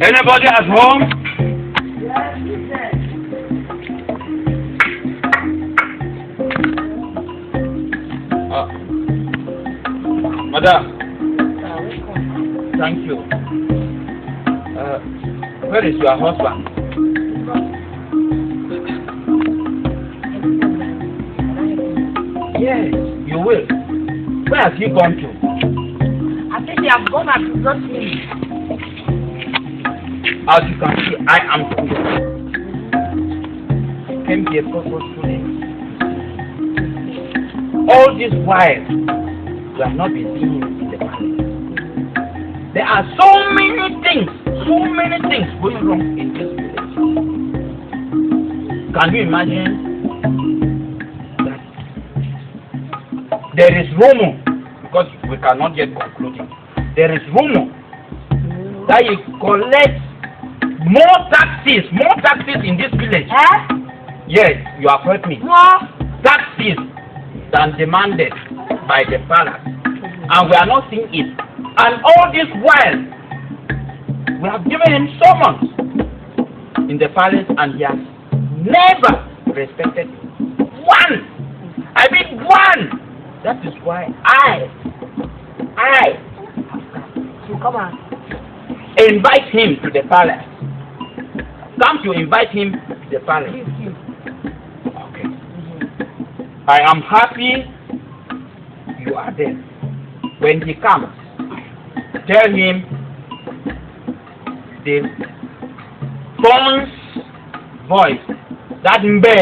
Anybody at home? Madam. Thank you. Where is your husband? Yes, you will. Where has he gone to? I think they have gone and brought him. As you can see, I am came here purposefully. All this while, we have not been seeing him in the palace. There are so many things going wrong in this village. Can you imagine that there is rumor, because we cannot yet conclude it, there is rumor that he collects more taxes in this village. Huh? Yes, you have heard me. What? Taxes than demanded by the palace, and we are not seeing it. And all this while, we have given him summons in the palace, and he has never respected one. I mean one. That is why I You come on. invite him to the palace. Come to invite him to the palace. Okay. I am happy you are there. When he comes, tell him the phone's voice that Mbe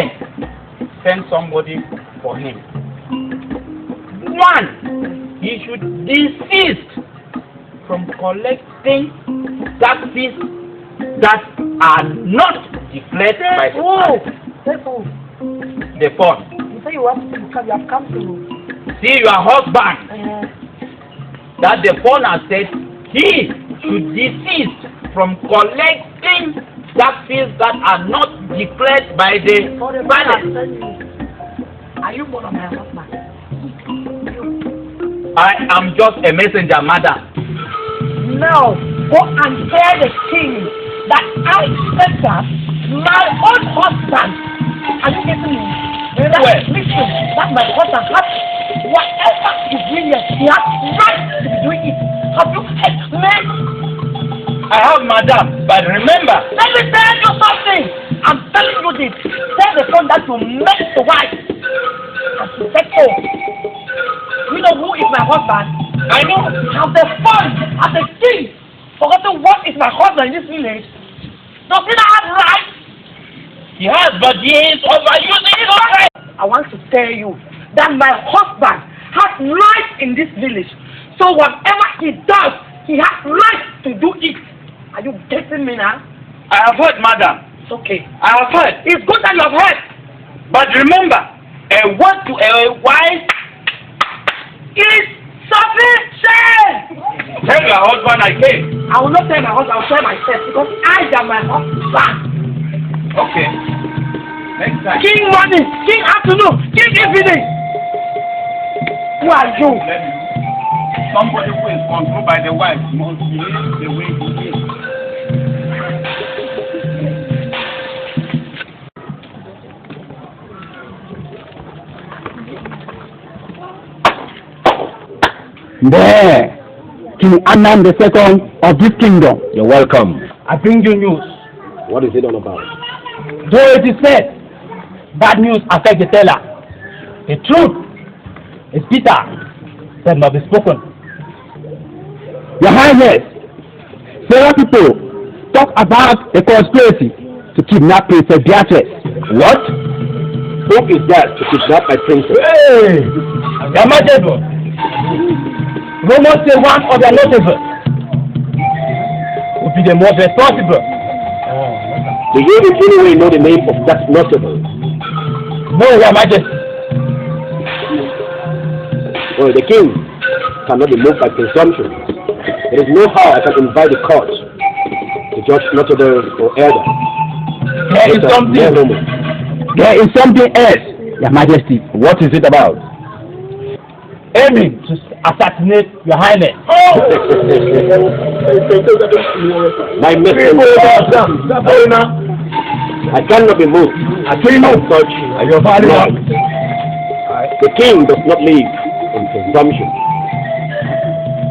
send somebody for him. One, he should desist from collecting taxes that are not declared by the palace. The phone. You say you have come to See your husband. That the phone has said he should desist from collecting taxes that are not declared by the palace. Are you one of my husband? I am just a messenger, madam. Now, go and tell the king that I said that my own husband. Are you getting me? Well, Listen, that my husband has whatever he's doing here, he has right to be doing it. Have you heard me? I have, madam, but remember. Let me tell you something. I'm telling you this. Tell the son that you met the wife and to take home. You know who is my husband? I know. Have the fun, have the king forgotten what is my husband in this village? Does he not have rights? He has, but he is overusing his right. I want to tell you that my husband has rights in this village. So whatever he does, he has rights to do it. Are you getting me now? I have heard, madam. It's okay. I have heard. It's good that you have heard. But remember, a word to a wife It's sufficient. Tell your husband I came. I will not tell my husband, I will tell myself because I am my husband. Okay. Next time. King morning, king afternoon, king evening. Who are you? Somebody who is controlled by the wife must behave the way he is. There, King Anam II of this kingdom. You're welcome. I bring you news. What is it all about? Though it is said, bad news affects the teller. The truth is bitter, that must be spoken. Your Highness, several people talk about a conspiracy to kidnap Princess Beatrice. What? Who is that to kidnap my princess? Hey! Your Majesty, rumors say one of the notables would be the most responsible. Do you in any way know the name of that notable? No, Your Majesty. Well, the king cannot be moved by presumption. There is no how I can invite the court to judge notable or elder. There is something else, Your Majesty. What is it about? Aiming to assassinate Your Highness. Oh! My messenger, I cannot be moved. Such laws. The king does not live in presumption.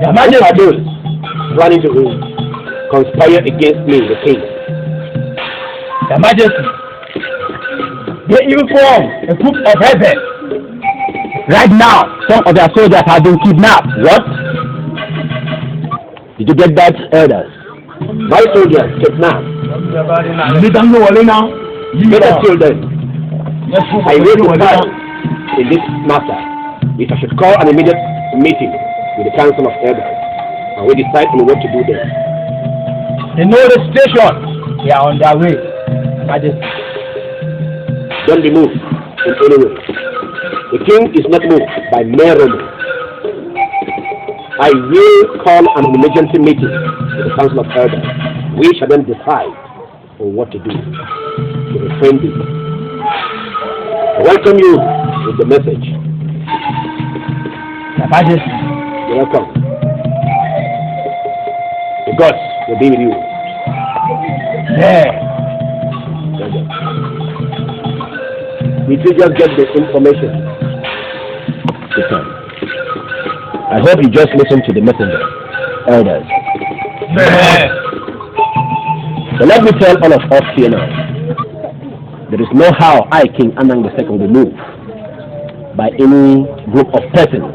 Your Who are Majesty, those planning to conspire against me, the king? Your Majesty, they even form a group of rebels. Right now, some of their soldiers have been kidnapped. What? Did you get that, elders? My soldiers kidnapped. Better still then, I will decide in this matter if I should call an immediate meeting with the council of elders and we decide on what to do then. They know the situation. They are on their way. Your Majesty. Don't be moved in any way. The king is not moved by mere rumor. I will call an emergency meeting with the council of elders. We shall then decide on what to do to refrain this. I welcome you with the message. Your Majesty. You're welcome. The gods will be with you. Yeah. Did you just get the information? I hope you just listened to the messenger, elders. Yeah. So let me tell all of us here now. There is no how I, King Anang II, will be moved by any group of persons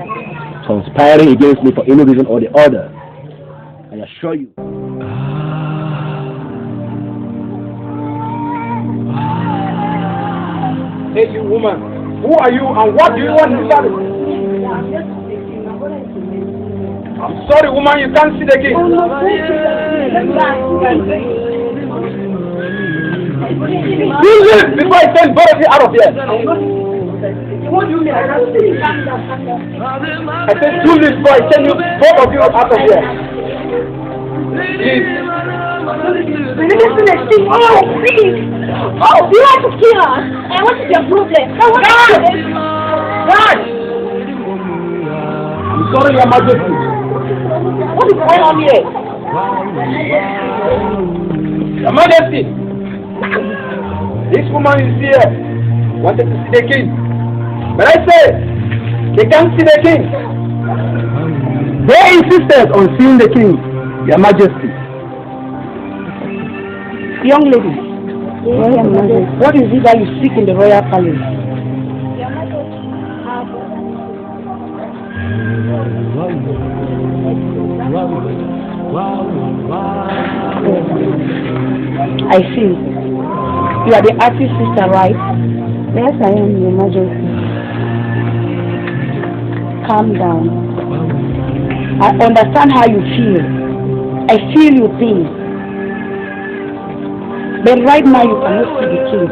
conspiring against me for any reason or the other. I assure you. Hey, you woman, who are you and what do you want to tell me? I'm sorry, woman, you can't see the king. Do this before I send both of you out of here. I said, do this before I send you both of you out of here. Please. Oh, please. Oh, you want to kill us? And what is your problem? God! I'm sorry, Your Majesty. What is going on here? Your Majesty, this woman is here. Wanted to see the king. But I say, they can't see the king. They insisted on seeing the king, Your Majesty. Young lady, what is it that you seek in the royal palace? I see. You are the artist sister, right? Yes, I am, Your Majesty. Calm down. I understand how you feel. I feel your pain. But right now you cannot see the king.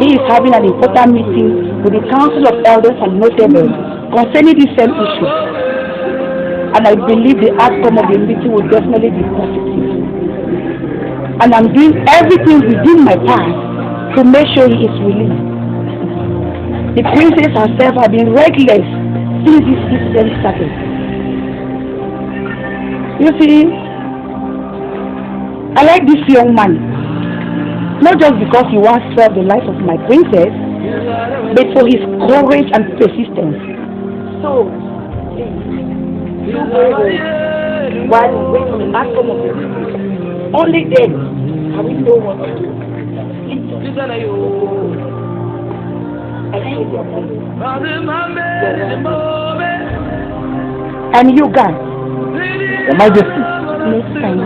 He is having an important meeting with the council of elders and notables concerning this same issue. And I believe the outcome of the meeting will definitely be positive. And I'm doing everything within my power to make sure he is released. The princess herself has been reckless since this incident started. You see, I like this young man, not just because he wants to save the life of my princess, but for his courage and persistence. So, do very well while we wait for the outcome of the meeting. Only then can we know what to do. I feel your pain. And you guys, Your Majesty, next time,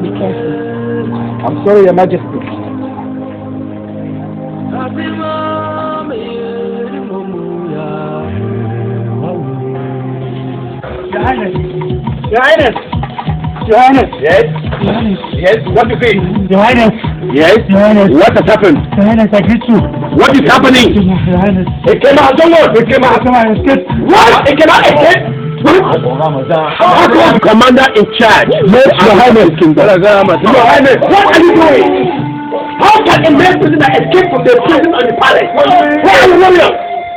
be careful. I'm sorry, Your Majesty. Your Highness. Your Highness. Your Highness. Yes? Your Highness, Yes? What you say? Your Highness, Yes? Your Highness, What has happened? Your Highness, I greet you. What is happening? Your Highness, It came out. Don't worry. It came out. come on, escape. What? It came out again? How come commander in charge? Yes, Your Highness. Your Highness, what are you doing? How can a male prisoner escape from the prison on the palace? Where are the warriors?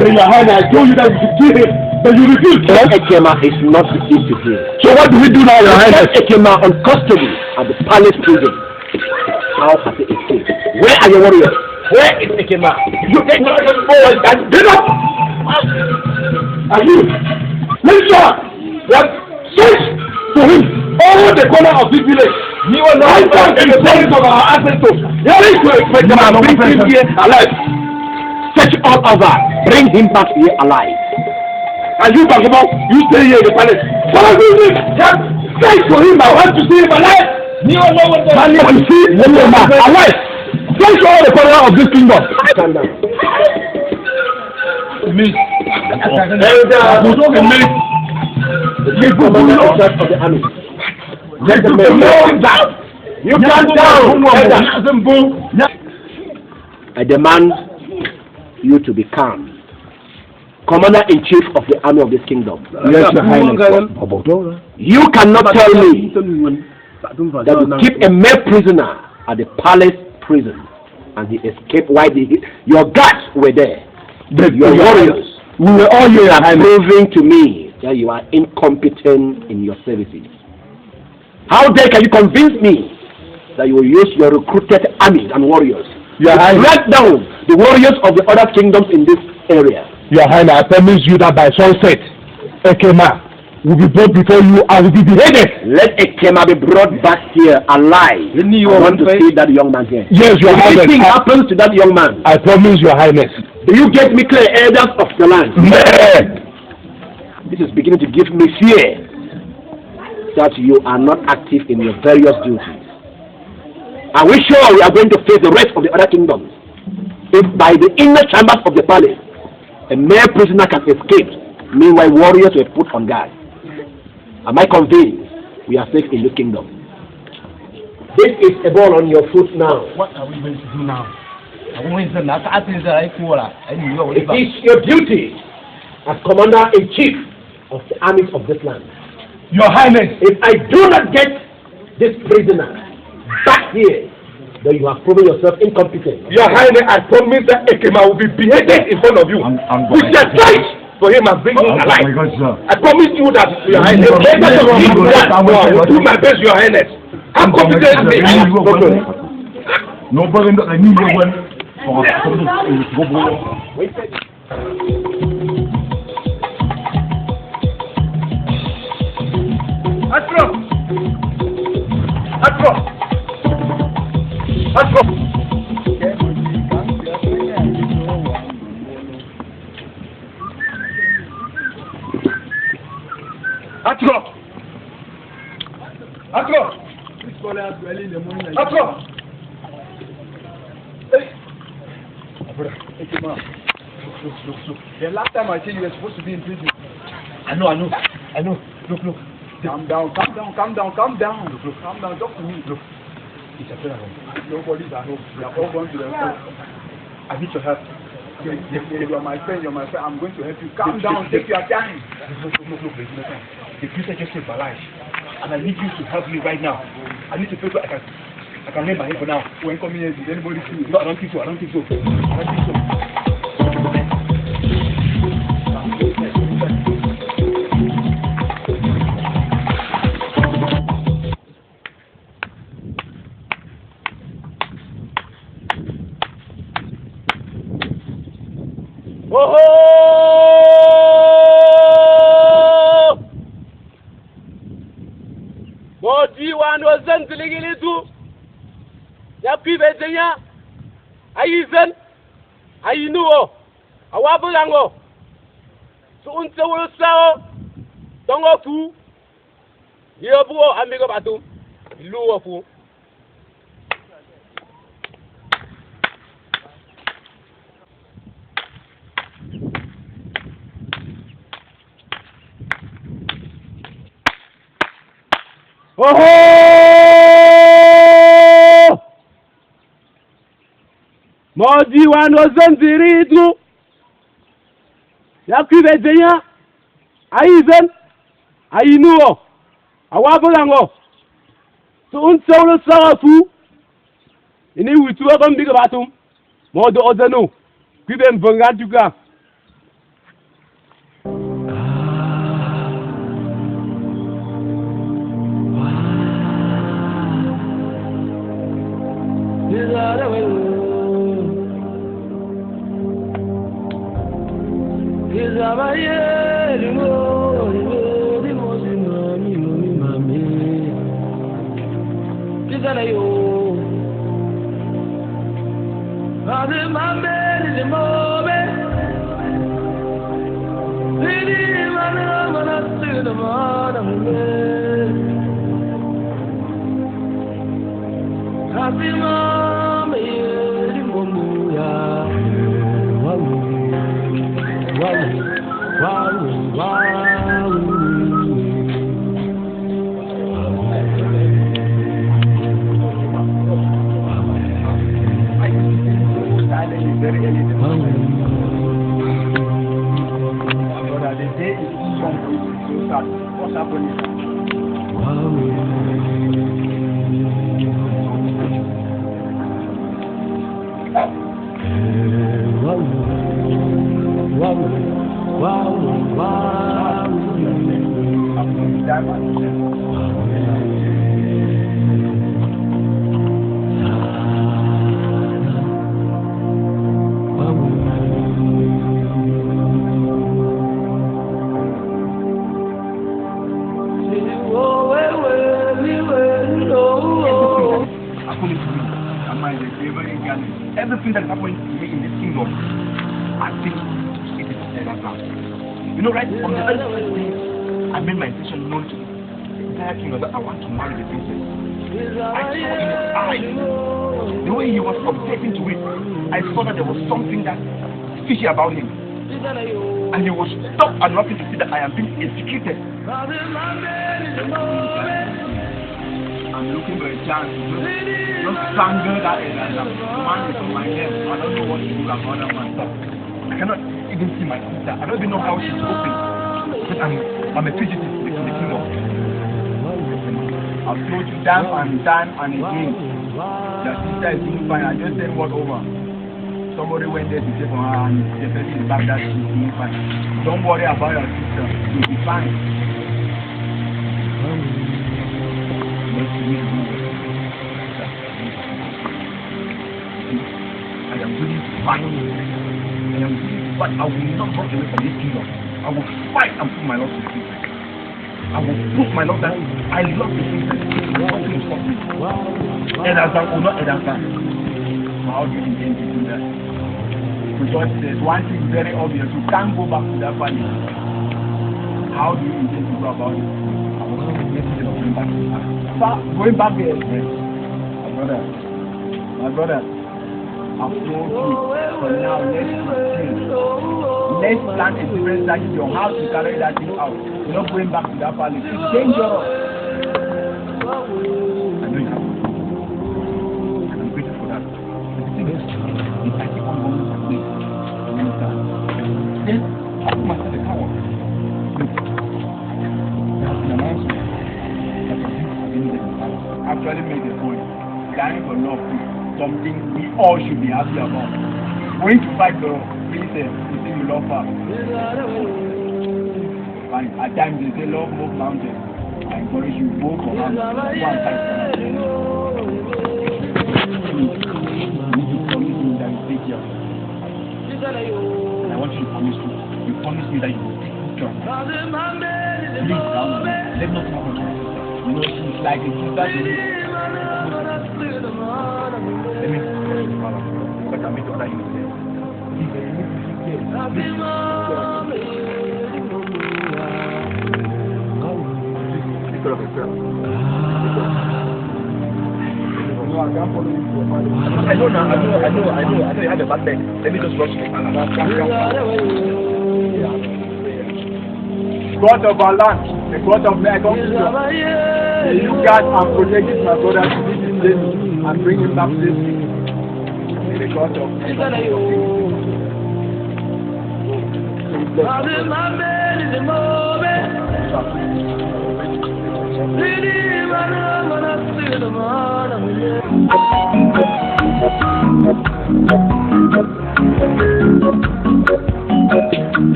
Your Highness, I told you that you should kill him. But you refuse to. Ekema is not easy to do. So what do we do now, Your Highness? Ekema on custody at the palace prison. How has he escaped? Where are your warriors? Where is Ekema? You take no forward and get up! Are you? Make sure that search for him all the corner of this village. He will not find in the place of our ancestors. There is no expect him and bring him here alive. Search all over. Bring him back here alive. And you, Bagamo, you stay here in the palace. Follow me. Search for him. I want to see him alive. You will know what the man will see him alive. Search all the corner of this kingdom. Stand down. Miss. The chief commander in charge of the army. Let the men know. You stand down. I demand you to be calm. Commander-in-chief of the army of this kingdom. Yes, Your Highness. You cannot tell me that you keep a male prisoner at the palace prison and he escaped while your guards were there. Your warriors. We were all here, Your Highness. Proving to me that you are incompetent in your services. How dare can you convince me that you will use your recruited armies and warriors to track down the warriors of the other kingdoms in this area? Your Highness, I promise you that by sunset, Ekema will be brought before you and will be beheaded. Let Ekema be brought back here alive. I want to see that young man here. Yes, Your Highness. If anything happens to that young man, I promise, Your Highness. Do you get me clear, elders of the land? This is beginning to give me fear that you are not active in your various duties. Are we sure we are going to face the rest of the other kingdoms? If by the inner chambers of the palace, a mere prisoner can escape, meanwhile warriors were put on guard. Am I convinced we are safe in this kingdom? This is a ball on your foot now. What are we going to do now? It is your duty as commander-in-chief of the armies of this land. Your Highness. If I do not get this prisoner back here, then you have proven yourself incompetent. Your Highness, I promise that Ekema will be beheaded in front of you. We shall fight for him and bring him alive. I promise you that, Your Highness. I will do my best, Your Highness. I'm competent. Nobody that I need one. The last time I said you were supposed to be in prison. I know. Look. Calm down. Talk to me. Look. It's a prayer room. Nobody's at home. We are all going to the house. I need your help. You are my friend. I'm going to help you. Calm down. Take your time. Look. The prisoner just saved my life. And I need you to help me right now. I need to pay so I can lay my hand for now. When coming here, did anybody see you? No, I don't think so. Bodi wano zanziligili tu ya pibezenya ayizen ayinuo awabulango so unse wo sao tongo fu yebuo amigo batu luwo fu Modi wano zanziridu ya kwibezenya ayizen ayinuo awabulango so unsolo sarafu ini witu wa mbiga batum modo ozano kwibe mvanga duga What's happening? Everything that is happening to me in this kingdom, I think it is a plan. You know, right from the very first day I made my intention known to the entire kingdom that I want to marry the princess. I saw in his eyes, the way he was objecting to it, I saw that there was something that fishy about him. And he was stopped and nothing to see that I am being executed. I'm looking for a chance to not strangle that man is on my head. I don't know what to do about that man. I cannot even see my sister. I don't even know how she's coping. But I'm a fugitive in the kingdom. I've told you time and again that sister is doing fine. I just sent word over. Somebody went there to check on her and the person is back that she's doing fine. Don't worry about your sister. She'll be fine. I am willing to fight. I am willing to fight. I will not run away from this kingdom. I will fight and put my love to the princess. I will put my love that I love the princess. Nothing will stop me. Edasan or not Edasan. How do you intend to do that? Because there's one thing very obvious. You can't go back to that family. How do you intend to go about it? I will not be able to going back to that. Going back there, my brother, I've told you, for now, let's plan a different strategy on how to carry that thing out. You're not going back to that palace. It's dangerous. I know you have. I'm grateful for that. But the thing is, if I keep on going to play, then I put myself a coward. Look, there has been an announcement that the youth have been there in the palace. Actually made a point. Dying for love is something we all should be happy about. Going to fight the princess, you say you love her. Fine. At times they say love move mountains. I encourage you, go for her. Go and fight for her. You need to promise me that you take care of her. And I want you to promise me. You promise me that you will take good care of her. Please, let nothing happen to her. You know, she's like a sister to me. Let me but I'm making that you say. I know you have a bad leg. Let me just rush you. God of our land, the God of my country, you guard and protect my brother to this place and bring him back safely. The God of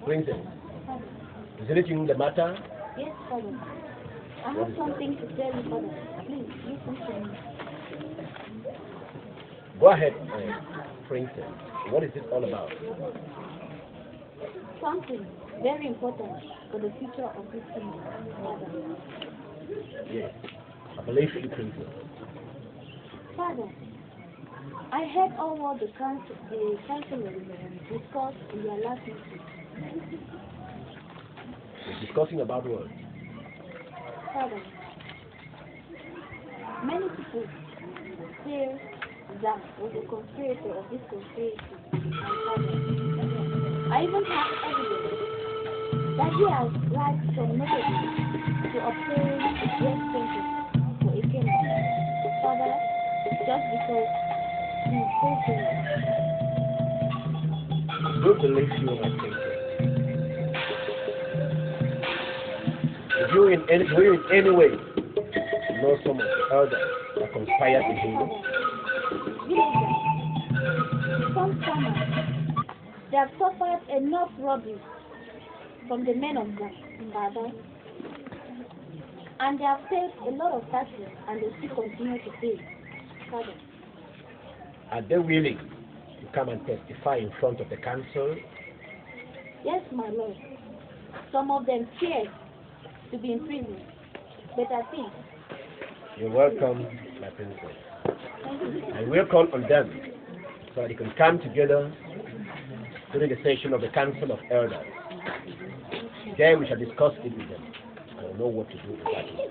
Princess, is anything the matter? Yes, Father. I have something to tell you, Father. Please, listen to me. Go ahead, Princess. What is this all about? Something very important for the future of this kingdom, Father. Yes, I believe you, Princess. Father, I heard all what the councillors discussed in their last meeting. We're discussing about what? Father, many people say that was a conspirator of this conspiracy. And Father, I even have evidence Daddy has write some messages to obtain a great princess for a kingdom. Father, just because he's so famous. Who believes you, my princess? Do you in any way know some of the elders that conspired against you? Some farmers, they have suffered enough robbery from the men of Baba, and they have paid a lot of taxes, and they still continue to pay. Father. Are they willing to come and testify in front of the council? Yes, my lord. Some of them fear to be in prison, but I think. You're welcome, my princess. I will call on them so that they can come together during the session of the Council of Elders. There we shall discuss it with them. I will know what to do exactly.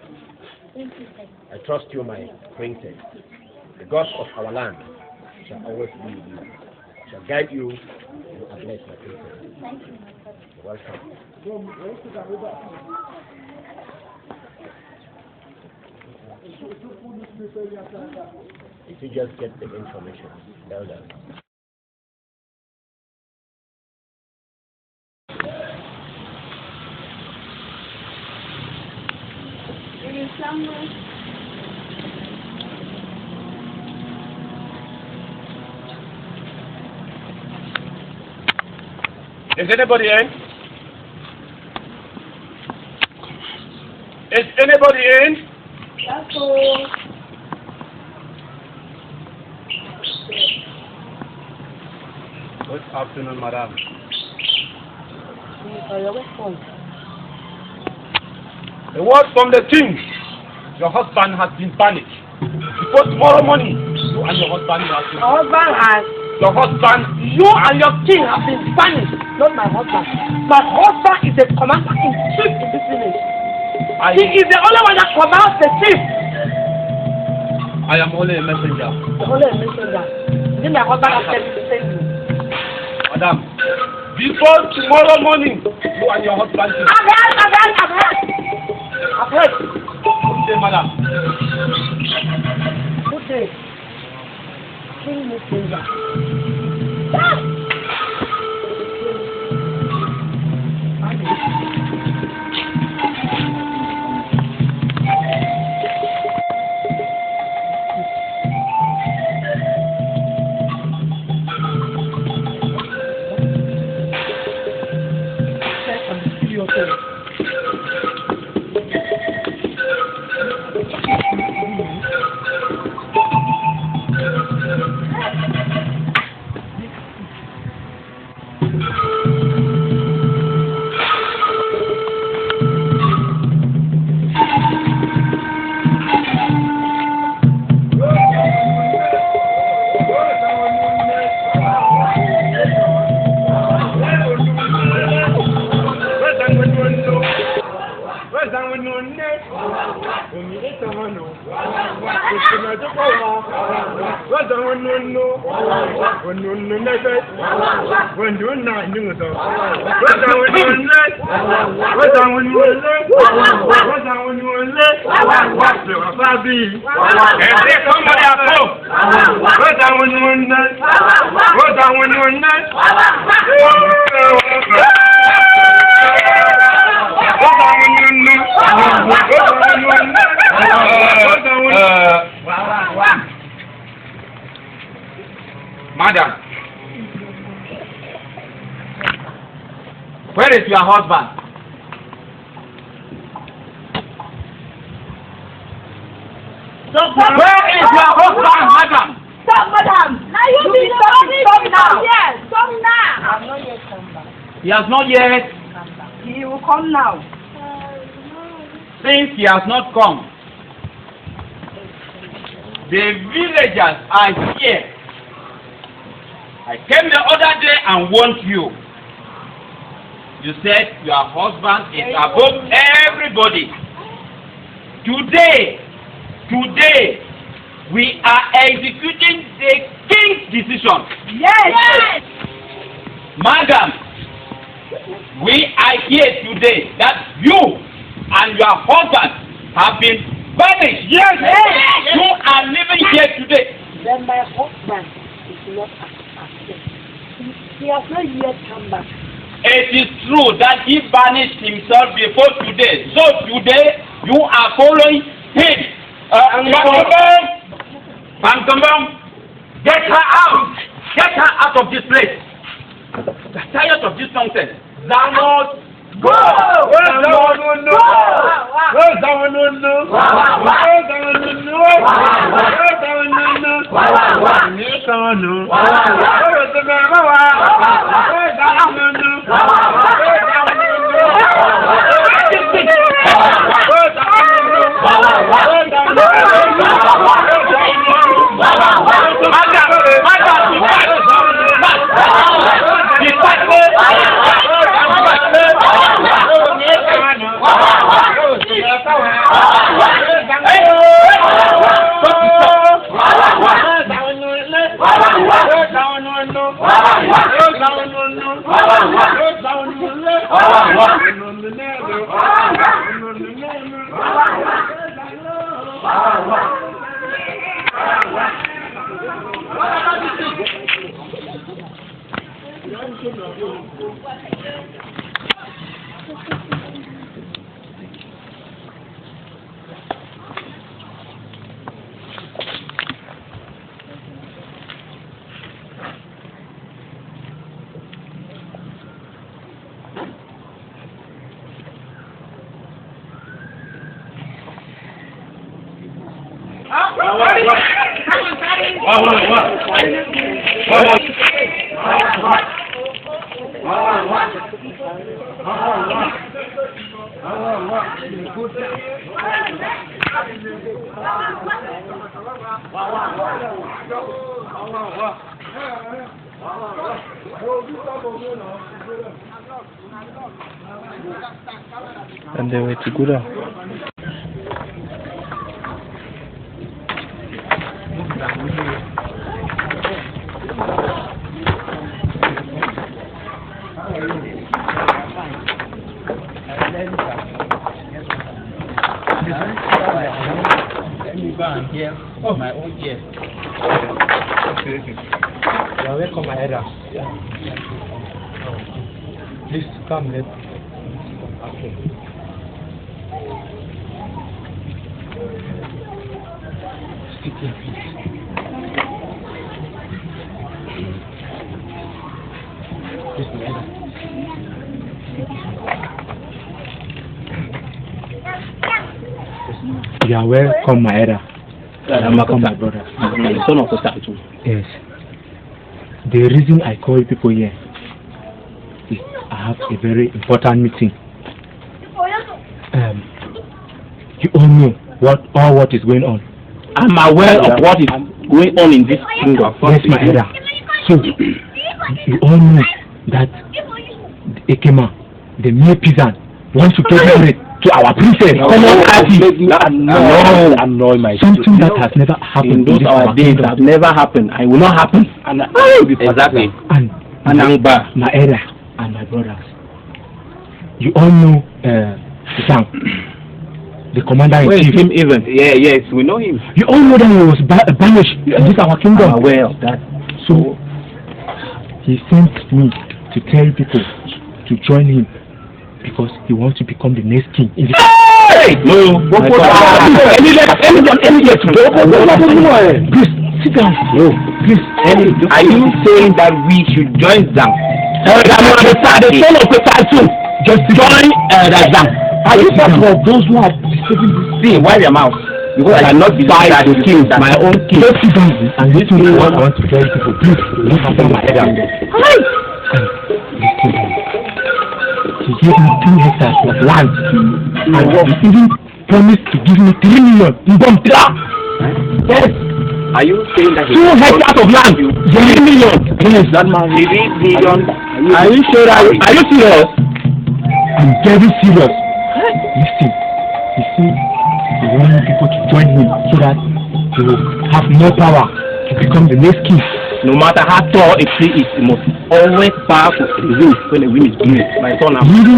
I trust you, my princess. The gods of our land shall always be with you. Shall guide you and bless my princess. Thank you, my father. You're welcome. If you just get the information, elders. It is somewhere. Is anybody in? Is anybody in? Good afternoon, madam. The word from the king. Your husband has been banished. Before tomorrow morning, you and your husband have been. My husband has. Your husband. You and your king have been banished. Not my husband. My husband is the commander-in-chief in this village. He is the only one that commands the chief. I am only a messenger. The only messenger. Then my husband has said to send you. Madam, before tomorrow morning, you and your husband. I've heard. Good day, madam. Good day. King messenger. Madam, where is your husband? Where is your husband, madam? Stop, madam. Now you be stop now. Yes, stop now. I have not yet come back. He has not yet. He will come now. Since he has not come, the villagers are here. I came the other day and warned you. You said your husband is above everybody. Today, we are executing the king's decision. Yes. Madam, We are here today that you and your husband have been banished. Yes. You are living here today. Then my husband is not accepted. He has not yet come back. It is true that he banished himself before today. So today you are following him. Pankambam, get her out. Get her out of this place. I'm tired of this nonsense. Zanos, go! And they were to go down. Oh, my own ear. You are welcome, my elder. Please come, let. Okay. Sit here, please. Please, my elder. You are welcome, my elder. I'm welcome, my brother. The son of the Yes. The reason I call people here is I have a very important meeting. You all know what is going on. I'm aware of what is going on in this kingdom. Yes, my elder. So, you all know that the Ekema, the mere peasant, wants to get married to our princess. Something that has never happened. In those our days have never happened. I will not happen. And exactly. And my elder and my brothers. You all know Sam, the commander in chief. Him even. Yes, we know him. You all know that he was banished in this our kingdom. I'm aware of that. So he sent me to tell people to join him because he wants to become the next king. Hey! No. Please sit down. No. Please. Are you saying that we should join them? The son of Peter too. Just join them. Are you part of those who are deceiving this thing? Why your mouth? Because I cannot decide to kill my own king. Just sit down and listen to what I want to tell people. Please, look after my head. He gave me 2 hectares of land and he even promised to give me 3 million in Bomtra. Yes. Are you saying that 2 hectares of land? 3 million. Yes, that man. 3 million. Are you sure? Are you serious? I'm very serious. Listen, he said he wants people to join him so that he will have more power to become the next king. no matter how tall a tree is, it must always bow to the wind when the wind is blowing. My son, I'm with you.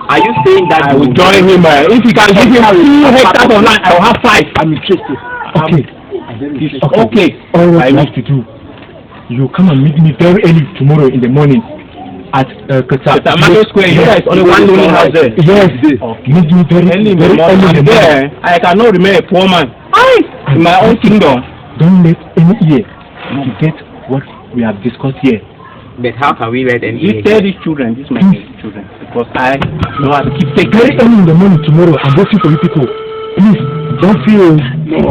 Are you saying that I will join him? If you can give him 2 hectares of land, I will have 5. I'm interested. Okay. All what you have to do, you come and meet me very early tomorrow in the morning at Tomato Square. You guys only one lonely house there. Yes. Meet me very early in the morning. There, I cannot remain a poor man. In my own kingdom. Don't let any ear to get what we have discussed here. But how can we let any? You tell these children, these my children, because I know how to keep taking. Very early in the morning tomorrow, I'm waiting for you people. Please, don't feel. Don't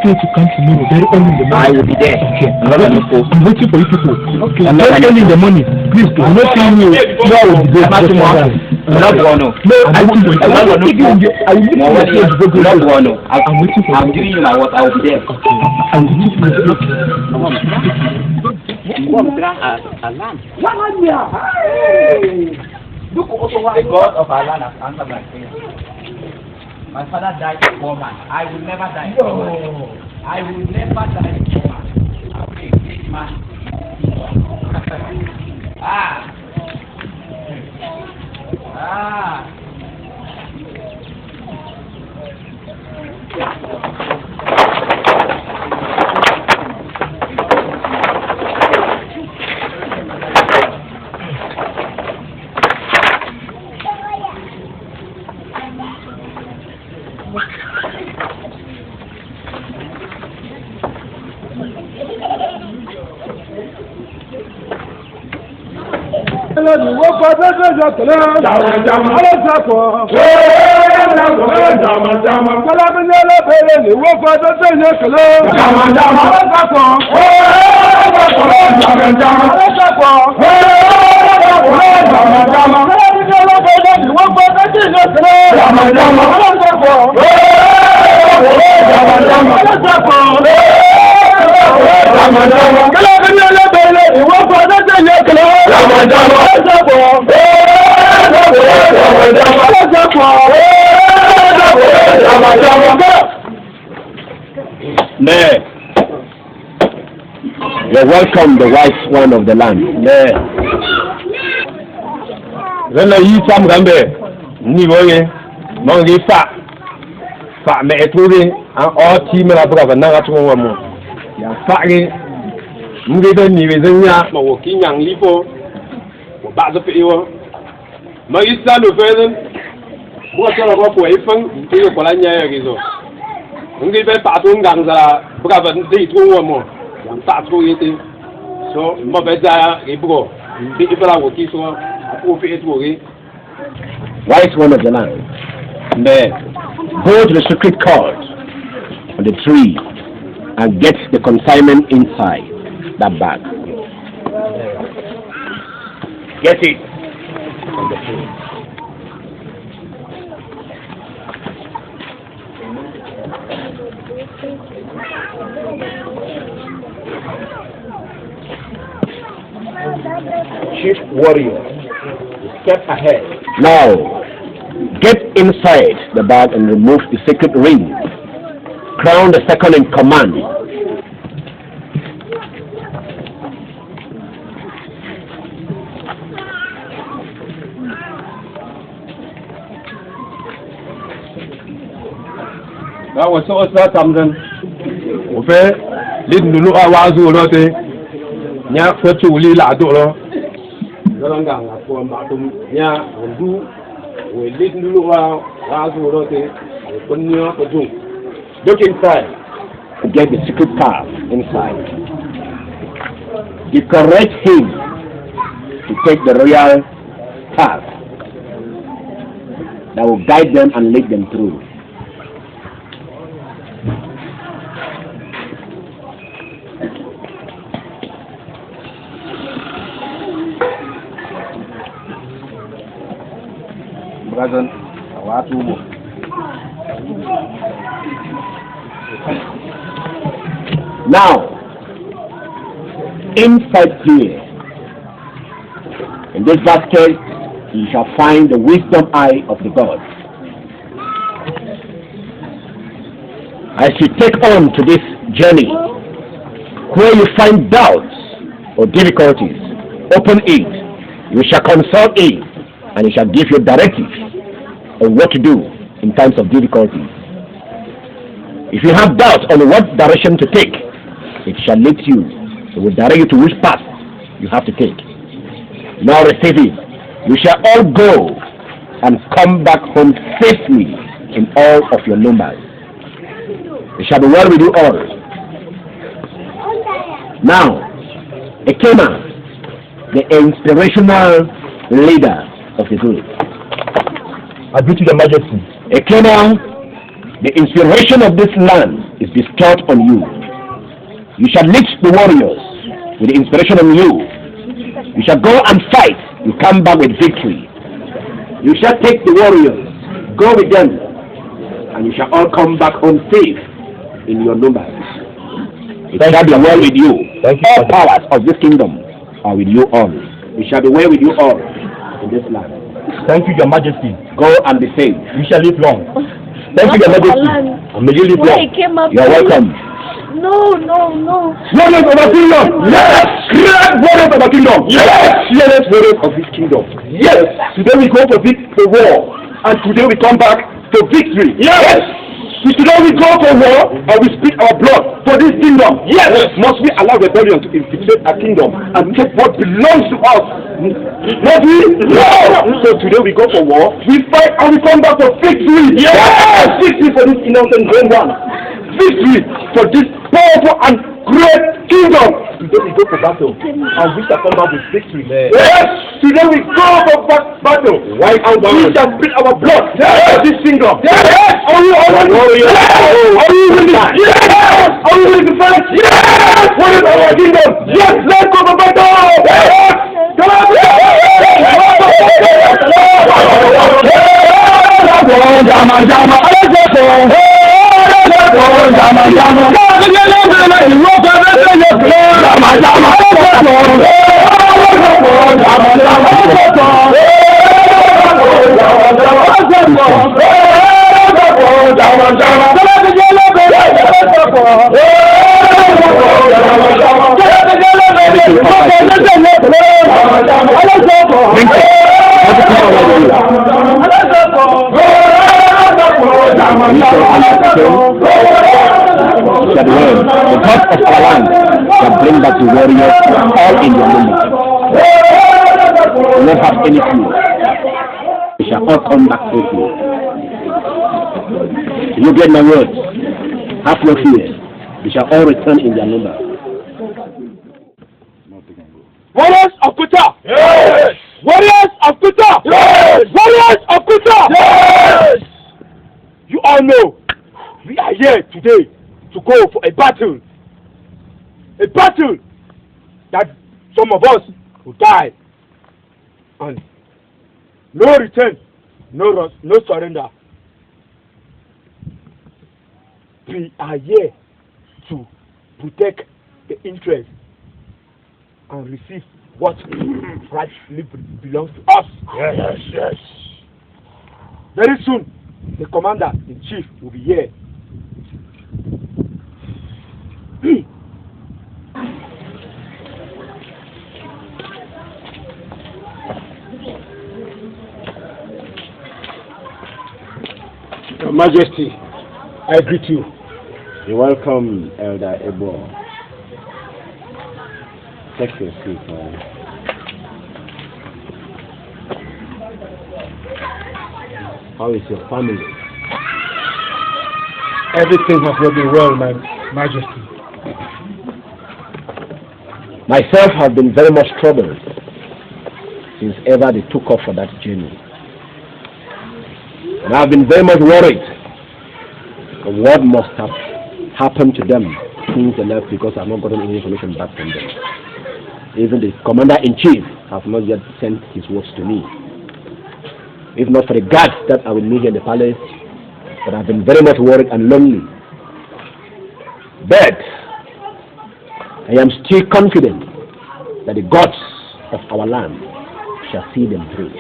fail to come tomorrow very early in the morning. I will be there. Okay. I'm waiting for you people. Okay. Very early in the morning. Please, do not tell me. No, I will be there. I'm waiting for you. I'm giving you my word. I will be there. I'm waiting for you. The God of our land has answered my prayer. My father died a poor man. I will never die a poor man. I will never die a poor man. I will be a great man. You're welcome, the wise one of the land. Then you come gambe, ni boye, mangi fa me eturi, and all team and above na to one ya fari, mungebe ni bezenya, ma woki yang lipo, ba zo pe yo. Ma isa no feden, bo tsara ko po ifan, ti ko la nya ya gizo. Mungebe pa to ngangza, buka ban ti to one mo. So, wise one of the land, go to the secret cord on the tree and get the consignment inside that bag. Get it on the tree. Chief warrior, step ahead. Now, get inside the bag and remove the sacred ring. Crown the second in command. That was so something. Okay, didn't know I was all day. Nya fetu uli la do lo langa nga ko mba dum nya ndu we lit ndu wa azu lo te ko nyo ko dum look inside to get the secret path inside. You correct him to take the royal path that will guide them and lead them through. Now, inside here, in this basket, you shall find the wisdom eye of the God. As you take on to this journey, where you find doubts or difficulties, open it. You shall consult it, and it shall give you directives on what to do in times of difficulties. If you have doubts on what direction to take, it shall lead you. It will direct you to which path you have to take. Now receive it. You shall all go and come back home safely in all of your numbers. It shall be well with you all. Now, Ekema, the inspirational leader of the group. I greet you, Your Majesty. Ekema, the inspiration of this land is bestowed on you. You shall lead the warriors with the inspiration on you. You shall go and fight. You come back with victory. You shall take the warriors, go with them, and you shall all come back home safe in your numbers. It shall be well with you. All powers of this kingdom are with you all. It shall be well with you all in this land. Thank you, Your Majesty. Go and be saved. You shall live long. Thank you, Your Majesty. And may you live long. You are welcome. No. Warriors of our kingdom! Yes! Great warriors of our kingdom! Yes! Fearless warriors of this kingdom! Yes! Today we go for the war, and today we come back to victory! Yes! Today we go for war, and we speak our blood for this kingdom! Yes! Must we allow rebellion to infiltrate our kingdom and take what belongs to us? Must we? No! So today we go for war, we fight, and we come back for victory! Yes! Victory for this innocent grand one! Victory for this powerful and great kingdom. Today we go for battle, and we shall come back with victory. Yes, today we go for battle, and we shall split our blood for this kingdom. Yes, are you ready? Yes, are you ready? Yes, are you ready to fight? Yes, what is our kingdom? Yes, let's go for battle. The God of our land shall bring back the warriors all in your numbers. You won't have any fear. We shall all come back safely. You get my words. Have no fear. We shall all return in their numbers. Warriors of Kuta! Yes! Warriors of Kuta! Yes! Warriors of Kuta! Yes! You all know, we are here today to go for a battle. A battle that some of us will die. And no return, no surrender. We are here to protect the interest and receive what rightfully belongs to us. Yes. Very soon, the commander-in-chief will be here. Your Majesty, I greet you. You're welcome, Elder Ebo. Take your seat, man. How is your family? Everything has not been well, my Majesty. Myself have been very much troubled since ever they took off for that journey. And I've been very much worried of what must have happened to them since they left, because I've not gotten any information back from them. Even the commander-in-chief has not yet sent his words to me. If not for the guards that I will meet here in the palace, but I've been very much worried and lonely. But I am still confident that the gods of our land shall see them through.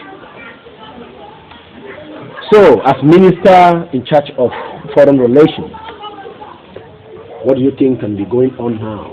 So, as Minister in charge of Foreign Relations, what do you think can be going on now?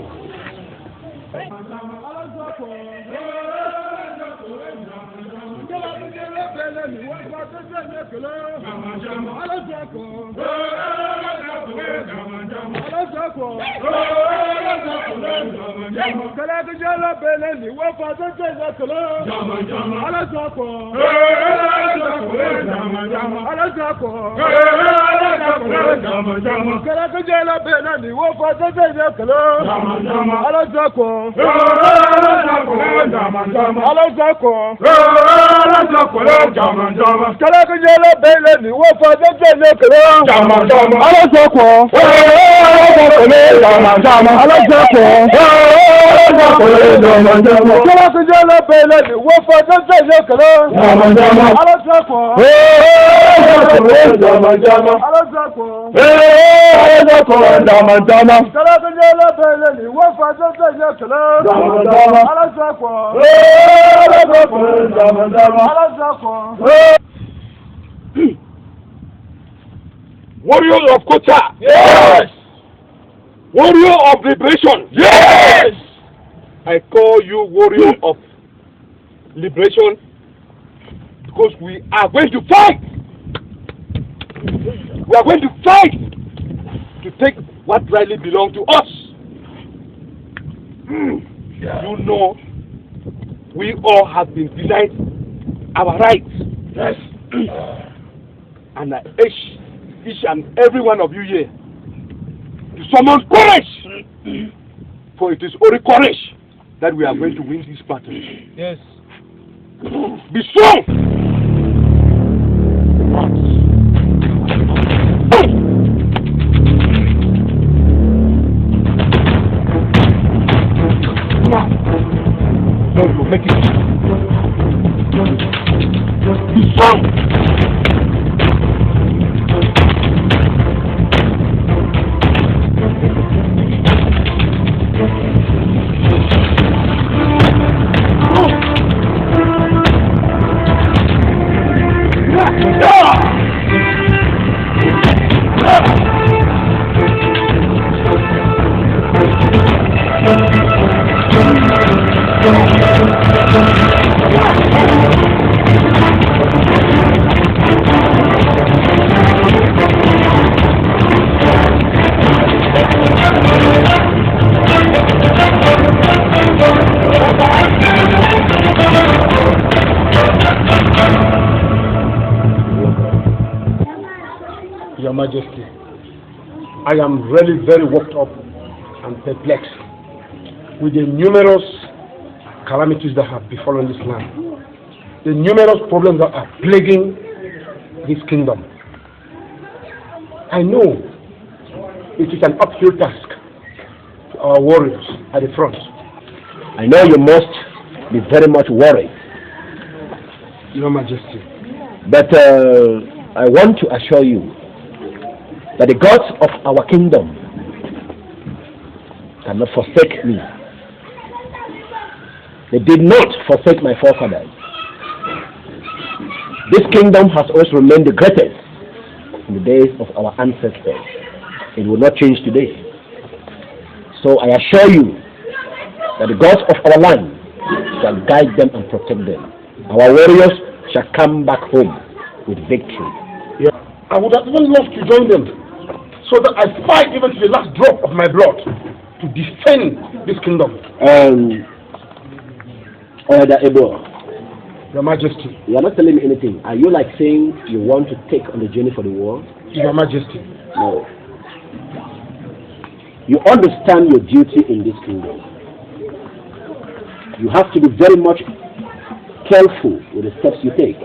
Warriors of Kota! Yes! Warrior of Liberation! Yes! I call you Warrior of Liberation because we are going to fight! We are going to fight to take what rightly belongs to us. You know, we all have been denied our rights. Yes. And I urge each and every one of you here to summon courage, for it is only courage that we are going to win this battle. Yes. Be strong. No, make it. Be strong. Your Majesty, I am really very worked up and perplexed with the numerous calamities that have befallen this land, the numerous problems that are plaguing this kingdom. I know it is an uphill task to our warriors at the front. I know you must be very much worried. Your Majesty. But I want to assure you that the gods of our kingdom cannot forsake me. They did not forsake my forefathers. This kingdom has always remained the greatest in the days of our ancestors. It will not change today. So I assure you that the gods of our land shall guide them and protect them. Our warriors shall come back home with victory. Yeah. I would have even loved to join them, so that I fight even to the last drop of my blood to defend this kingdom. Your Majesty. You are not telling me anything. Are you like saying you want to take on the journey for the war? Your Majesty. No. You understand your duty in this kingdom. You have to be very much careful with the steps you take.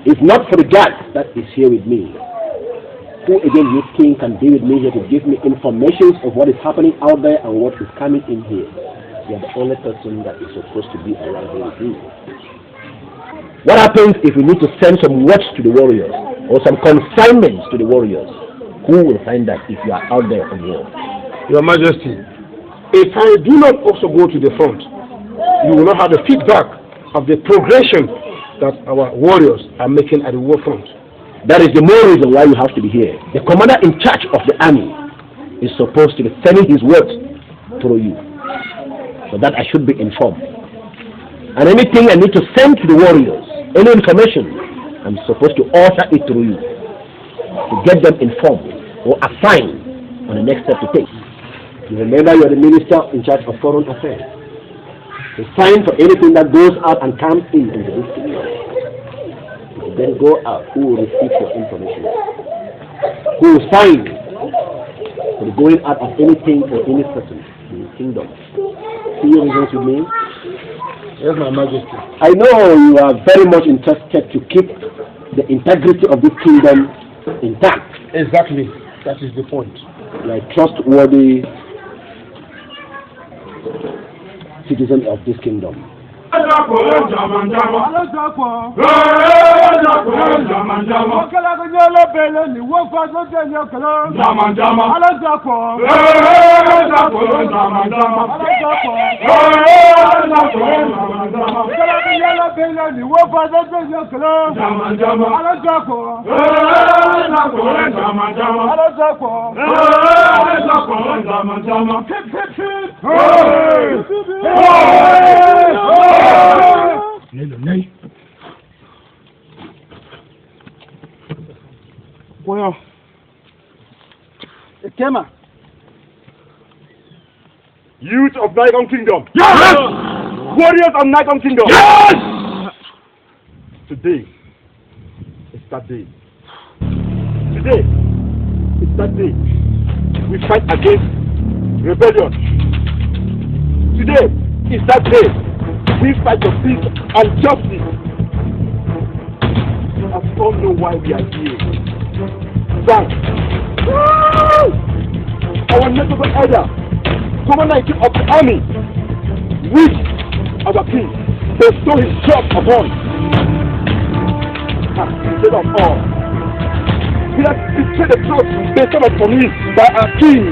If not for the God that is here with me, who again you think can be with me here to give me information of what is happening out there and what is coming in here? You are the only person that is supposed to be around here with me. What happens if we need to send some words to the warriors or some consignments to the warriors? Who will find that if you are out there on war? Your Majesty, if I do not also go to the front, you will not have the feedback of the progression that our warriors are making at the war front. That is the more reason why you have to be here. The commander in charge of the army is supposed to be sending his words through you, so that I should be informed. And anything I need to send to the warriors, any information, I'm supposed to order it through you to get them informed or assigned on the next step to take. You remember you are the minister in charge of foreign affairs. The sign for anything that goes out and comes in into this kingdom. If you then go out, who will receive your information? Who will sign for the going out of anything or any person in the kingdom? See your reasons with me? Yes, My Majesty. I know you are very much interested to keep the integrity of this kingdom intact. Exactly. That is the point. You are a trustworthy citizen of this kingdom. Well, Kema. Youth of Nikon Kingdom. Yes! Warriors of Nikon Kingdom. Yes! Today is that day. Today is that day. We fight against rebellion. Today is that day. We fight for peace and justice. As we all know why we are here. That our notable elder, commander-in-chief of the army, which our king bestow his job upon, has instead of all, he has betrayed the trust bestowed upon him by our king,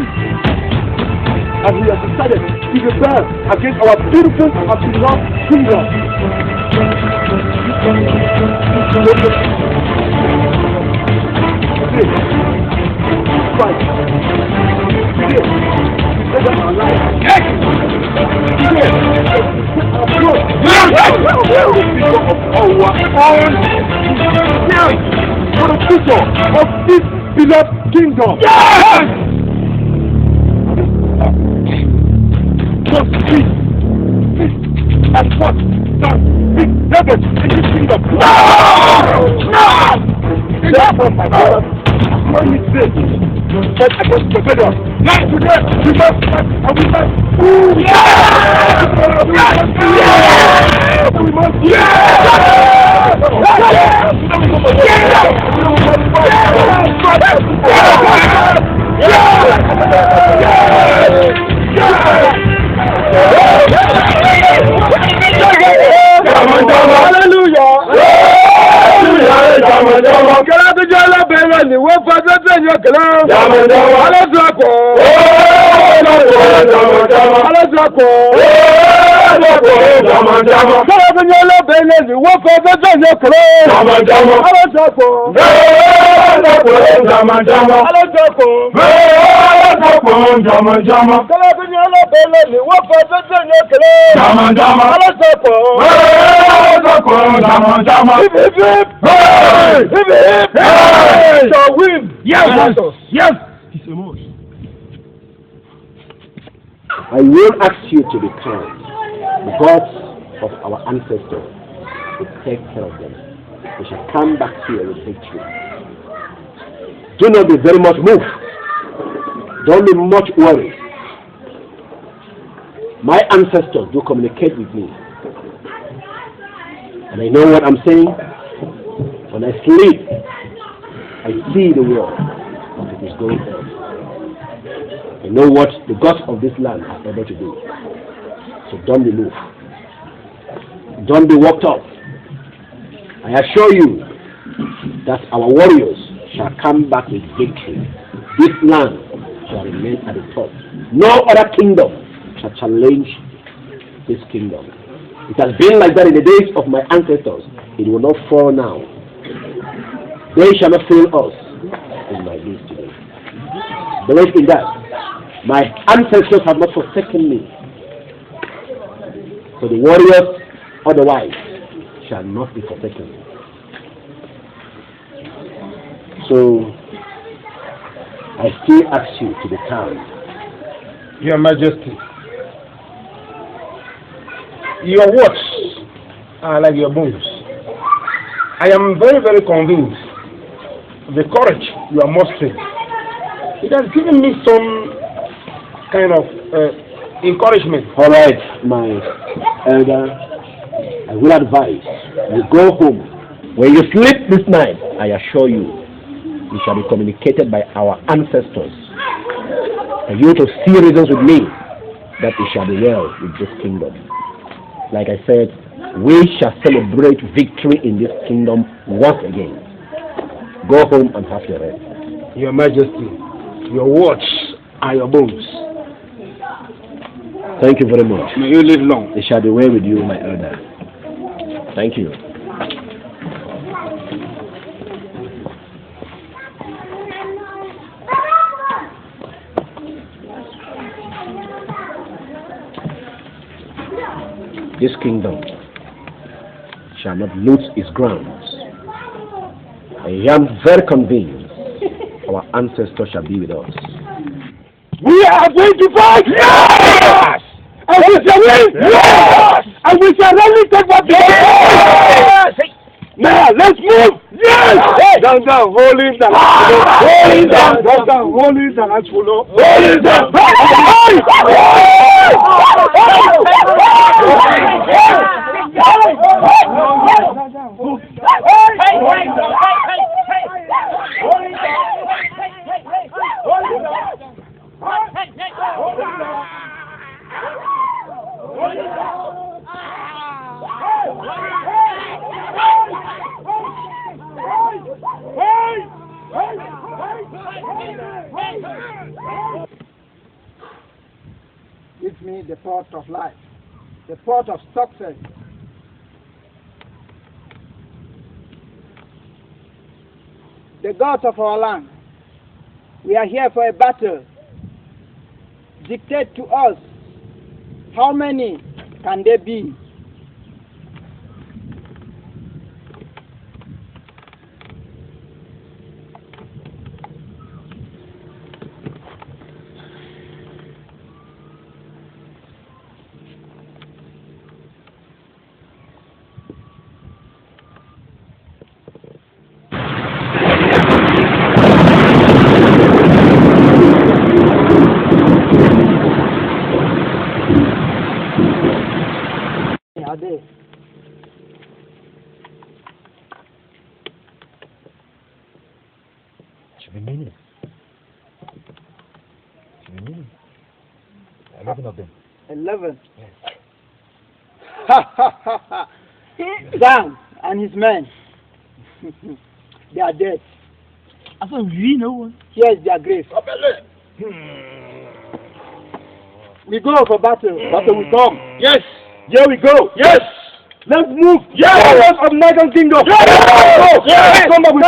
and he has decided to rebel against our beautiful and beloved kingdom. Fight. Today, let them alive. Yes! Today, our growth. Yes! For the future of this beloved kingdom. Yes! Just peace and what that big heaven in this kingdom. No! No! Therefore, my brother, when we say fight against rebellion, not today, we must fight and we must. Yes! We must. Yes. I will ask you to be kind. The gods of our ancestors will take care of them. We shall come back here with victory. Do not be very much moved. Don't be much worried. My ancestors do communicate with me. And I know what I'm saying. When I sleep, I see the world as it is going on. I know what the gods of this land are able to do. So don't be moved. Don't be worked up. I assure you that our warriors shall come back with victory. This land shall remain at the top. No other kingdom shall challenge this kingdom. It has been like that in the days of my ancestors, it will not fall now. They shall not fail us in my days today. Believe in that. My ancestors have not forsaken me. So the warriors otherwise shall not be forsaken. So I still ask you to be calm. Your Majesty, your words are like your bones. I am very, very convinced of the courage you are mustering. It has given me some kind of encouragement. All right, my elder, I will advise you go home. When you sleep this night, I assure you, you shall be communicated by our ancestors. And you to see reasons with me that it shall be well with this kingdom. Like I said, we shall celebrate victory in this kingdom once again. Go home and have your rest. Your Majesty, your words are your bones. Thank you very much. May you live long. It shall be well with you, my elder. Thank you. This kingdom shall not lose its grounds. I am very convinced our ancestors shall be with us. We are going to fight! Yes! And we shall win! Yes! And we shall rally take back the yes! Now, let's move! Yes! Down, down, hold it down. Hold it down. Down, down, hold it down. Let's follow. Hold it down. Give me the pot of life, the pot of success. The gods of our land, we are here for a battle. Dictate to us, how many can there be? Should be many. 11 of them. 11. Yes. Ha ha ha ha! Sam and his men, they are dead. I thought we know one. Here's their grave. We go for battle. Battle will come. Yes. Here we go. Yes. Let's move. Yes. Warriors of Niger Kingdom. Yes. Go. Yes. Come back with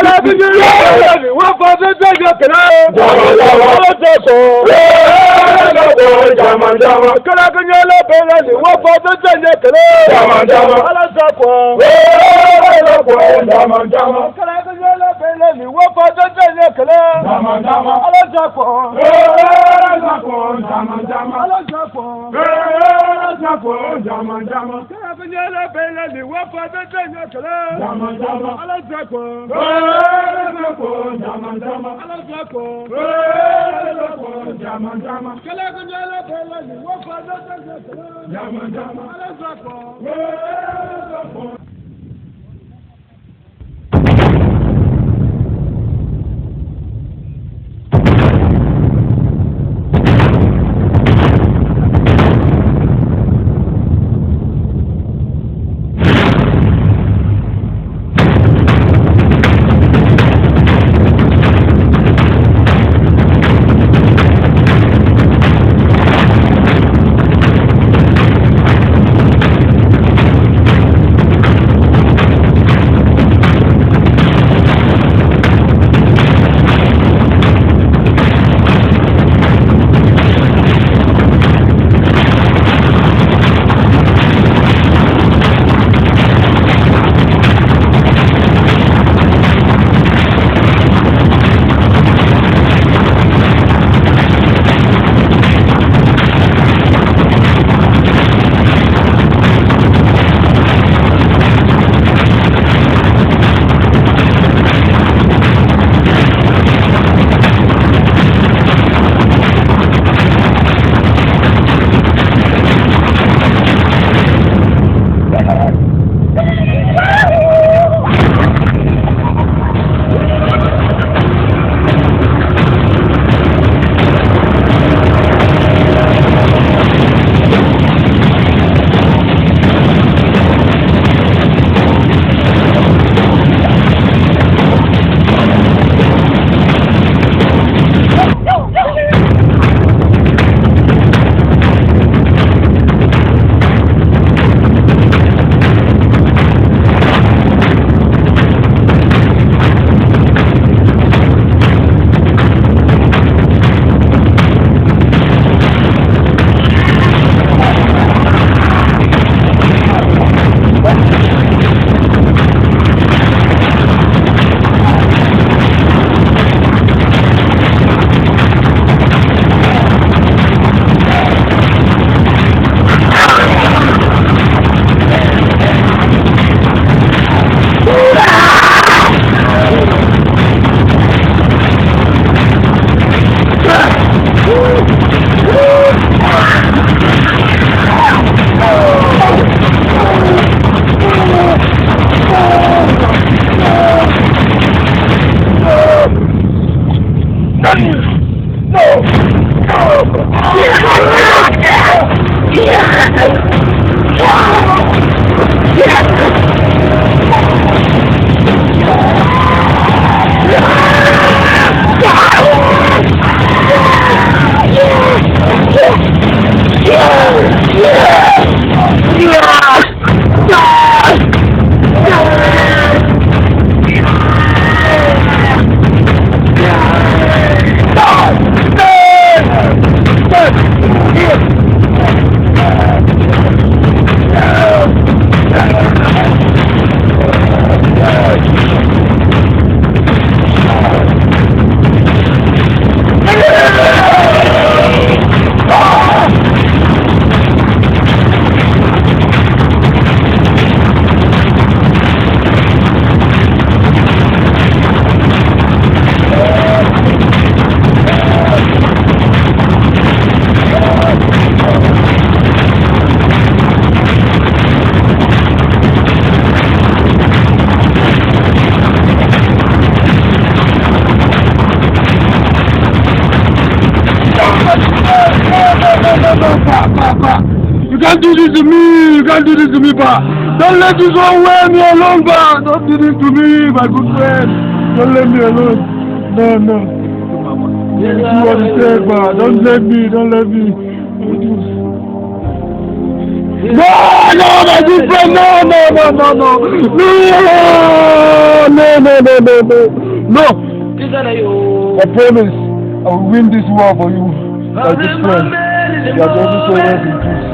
this to me. You can't do this to me, pa. Don't let this one wear me alone, pa. Don't do this to me, my good friend. Don't let me alone. No, no. You do what you say, pa. Don't let me. Don't let me. No, no, my good friend. No, no, no, no, no. No, no, no, no, no, no. I promise I will win this war for you, my good friend. You are going so well in peace.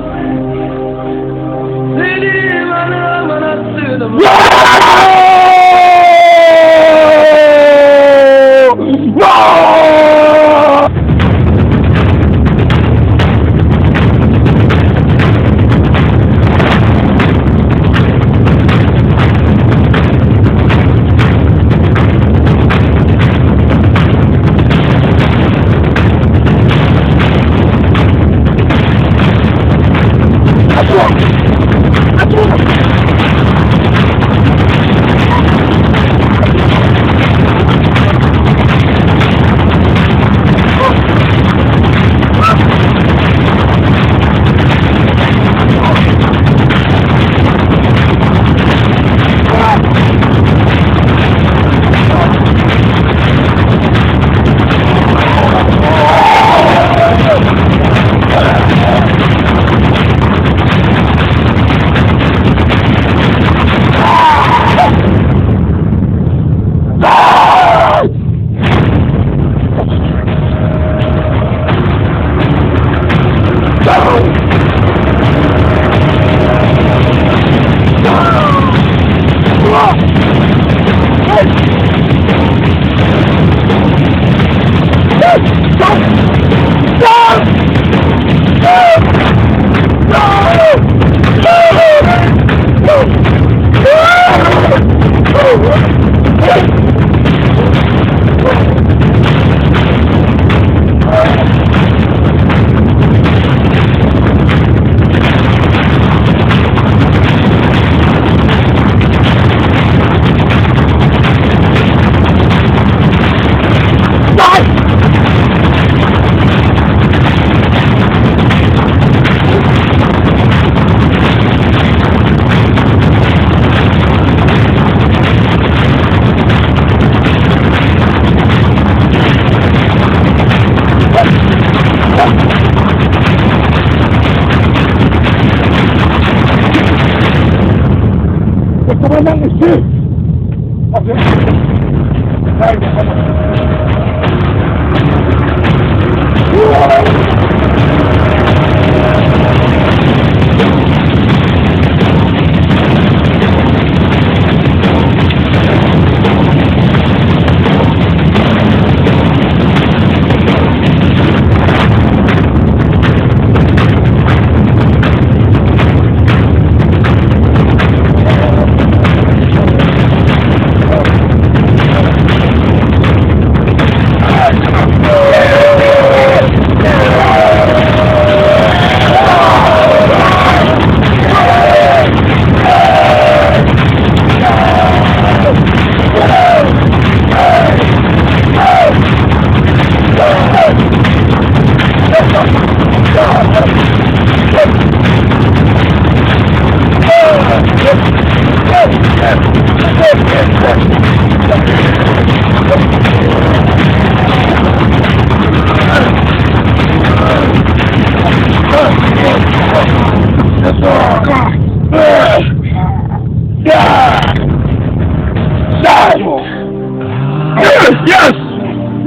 Yes!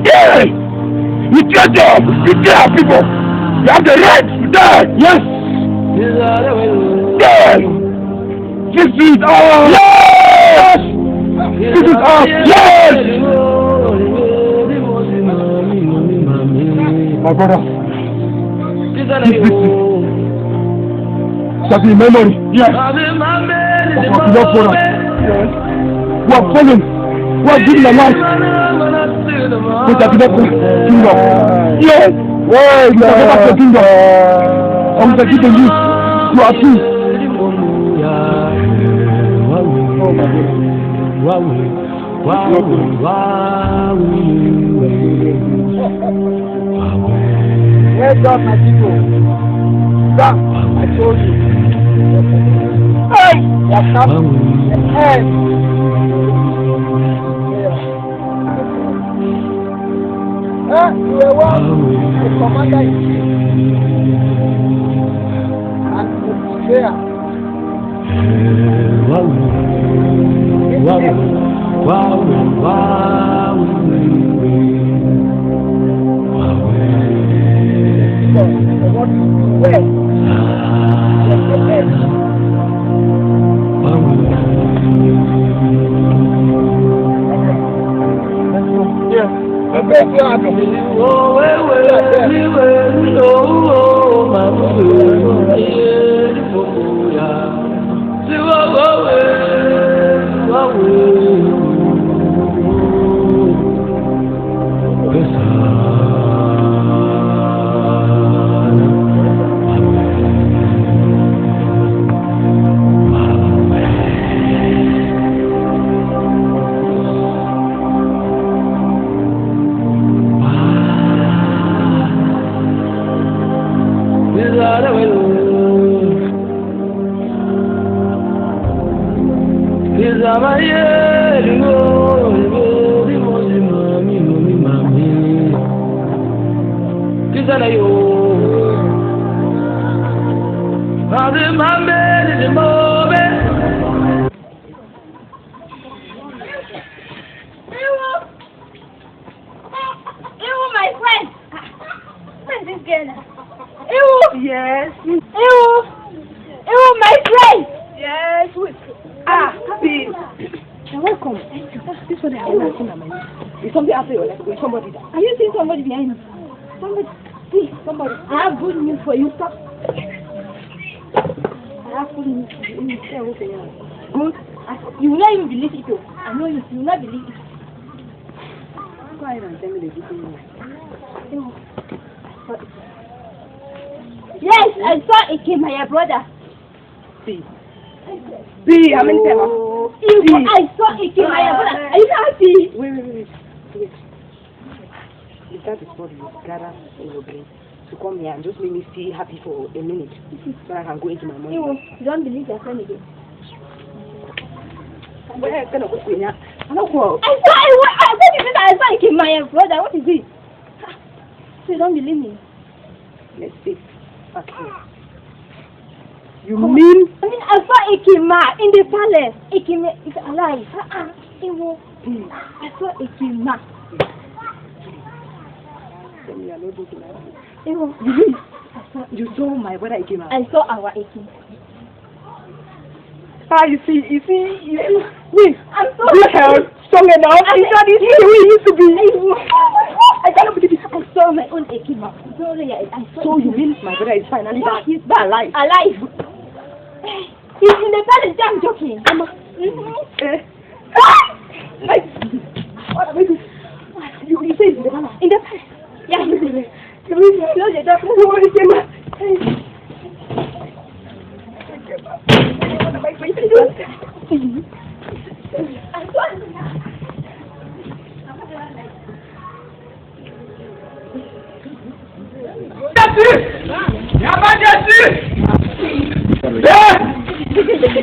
Yes! You get job! You tell people! You have the right to die! Yes! Yes! This is all! Yes! This is all! Yes! My brother, this victory shall be in memory. Yes! Of our beloved brother. Yes! Who have fallen, who have given their life. With the kingdom. Yes! Well, you have never the kingdom. And with the given you, you are free. Oh my God. Well done, my people. Sam, I told you. Hey! Yes, Sam. Hey! You were one, the commander in chief. And the betrayer. Yes, I saw it, my brother. See, how many times? I saw it, my brother. Are you happy? Wait. If that is what you gather in your brain, to come here and just make me feel happy for a minute, so I can go into my money. You don't believe your friend again. Where is gonna go here? I saw it. What is it? I saw it, my brother. What is it? So you don't believe me? Let's see. Okay. You mean? I saw Ikima in the palace. Ikima is alive. I saw Ikima. You saw my brother Ikima? I saw our Ikima. You see. Wait, I'm so strong enough. It's not easy the way it used to be. I cannot believe it. I saw my own Ikima. So you mean my brother is finally back? He's back alive. Alive. He's in the palace. I'm joking. What? You say it's in the palace? In the palace. Yeah, he's in the palace.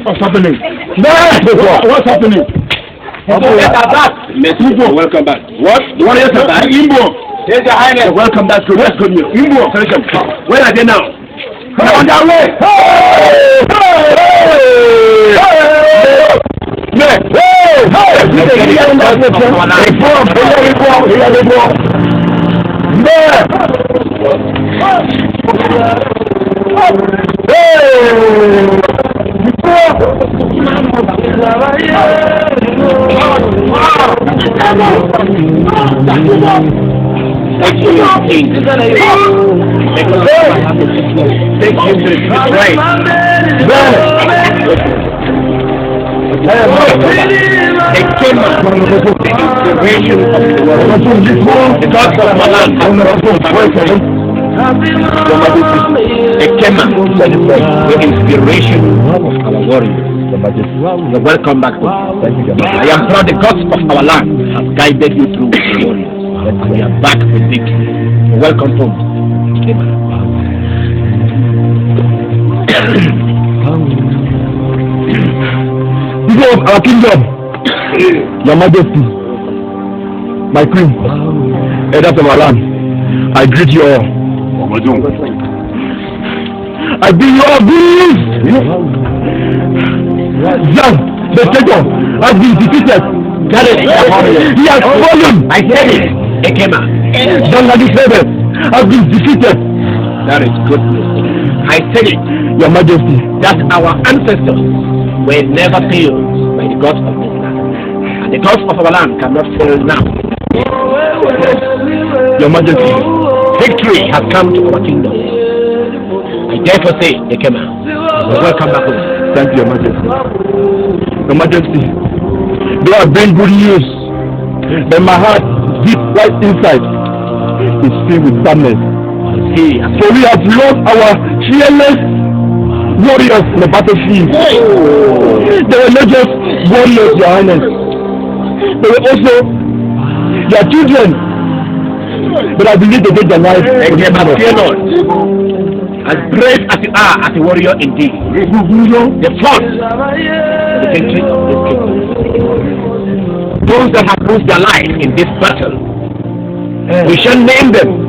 What's happening? What's happening? Welcome back. What? You want to hear something? Imbo. Here's your highness. Welcome back. That's good news. Imbo. Where are they now? Come on down way. The inspiration of our warriors. You're welcome back home. I am proud the gods of our land have guided you through the warriors. We are back with victory. Welcome home. People of our kingdom, Your Majesty, my queen, elders of our land, I greet you all. I bring you all good news. Zam, the traitor, has been defeated. He has fallen. I said it. Ekema. Zam and his rebels have been defeated. That is good news. I said it. Your Majesty, That our ancestors were never failed by the gods of this land. And the gods of our land cannot fail now. Your Majesty, Victory has come to our kingdom. I therefore say, Ekema, welcome back home. thank you, Your Majesty. Your Majesty, though I bring good news, but my heart, deep right inside, is filled with sadness. For we have lost our fearless warriors in the battlefield. They were not just warriors, Your Highness. They were also their children. But I believe they gave their life. Ekema, fear not. As brave as you are as a warrior indeed, the fought for the victory of this kingdom. Those that have lost their life in this battle, we shall name them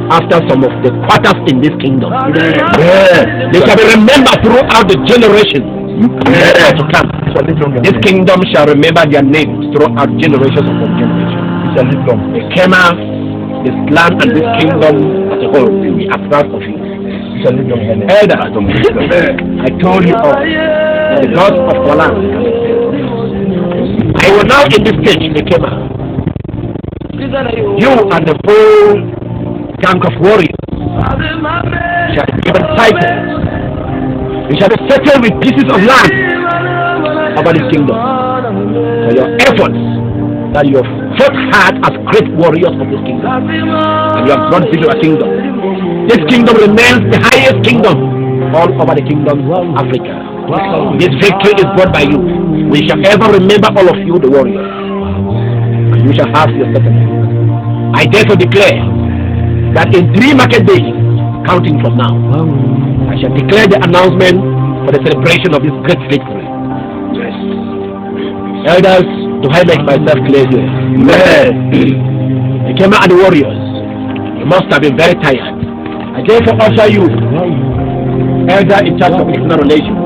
after some of the quarters in this kingdom. They shall be remembered throughout the generations to come. This kingdom shall remember their names throughout generations upon generations. Ekema, this land and this kingdom as a whole will be proud of you. Elder, I told you all that the gods of our land. I will now in this stage, Ekema, you and the whole gang of warriors shall be given titles. You shall be settled with pieces of land over this kingdom for your efforts that you have fought hard as great warriors of this kingdom, and you have brought victory to a kingdom. This kingdom remains the highest kingdom all over the kingdom of Africa. This victory is brought by you. We shall ever remember all of you, the warriors, and you shall have your settlement. I therefore declare that in 3 market days, counting from now, I shall declare the announcement for the celebration of this great victory. Yes. Elders, do I make myself clear here? Yes. The Kema and the warriors, you must have been very tired. I therefore offer you, elder in charge of external relations,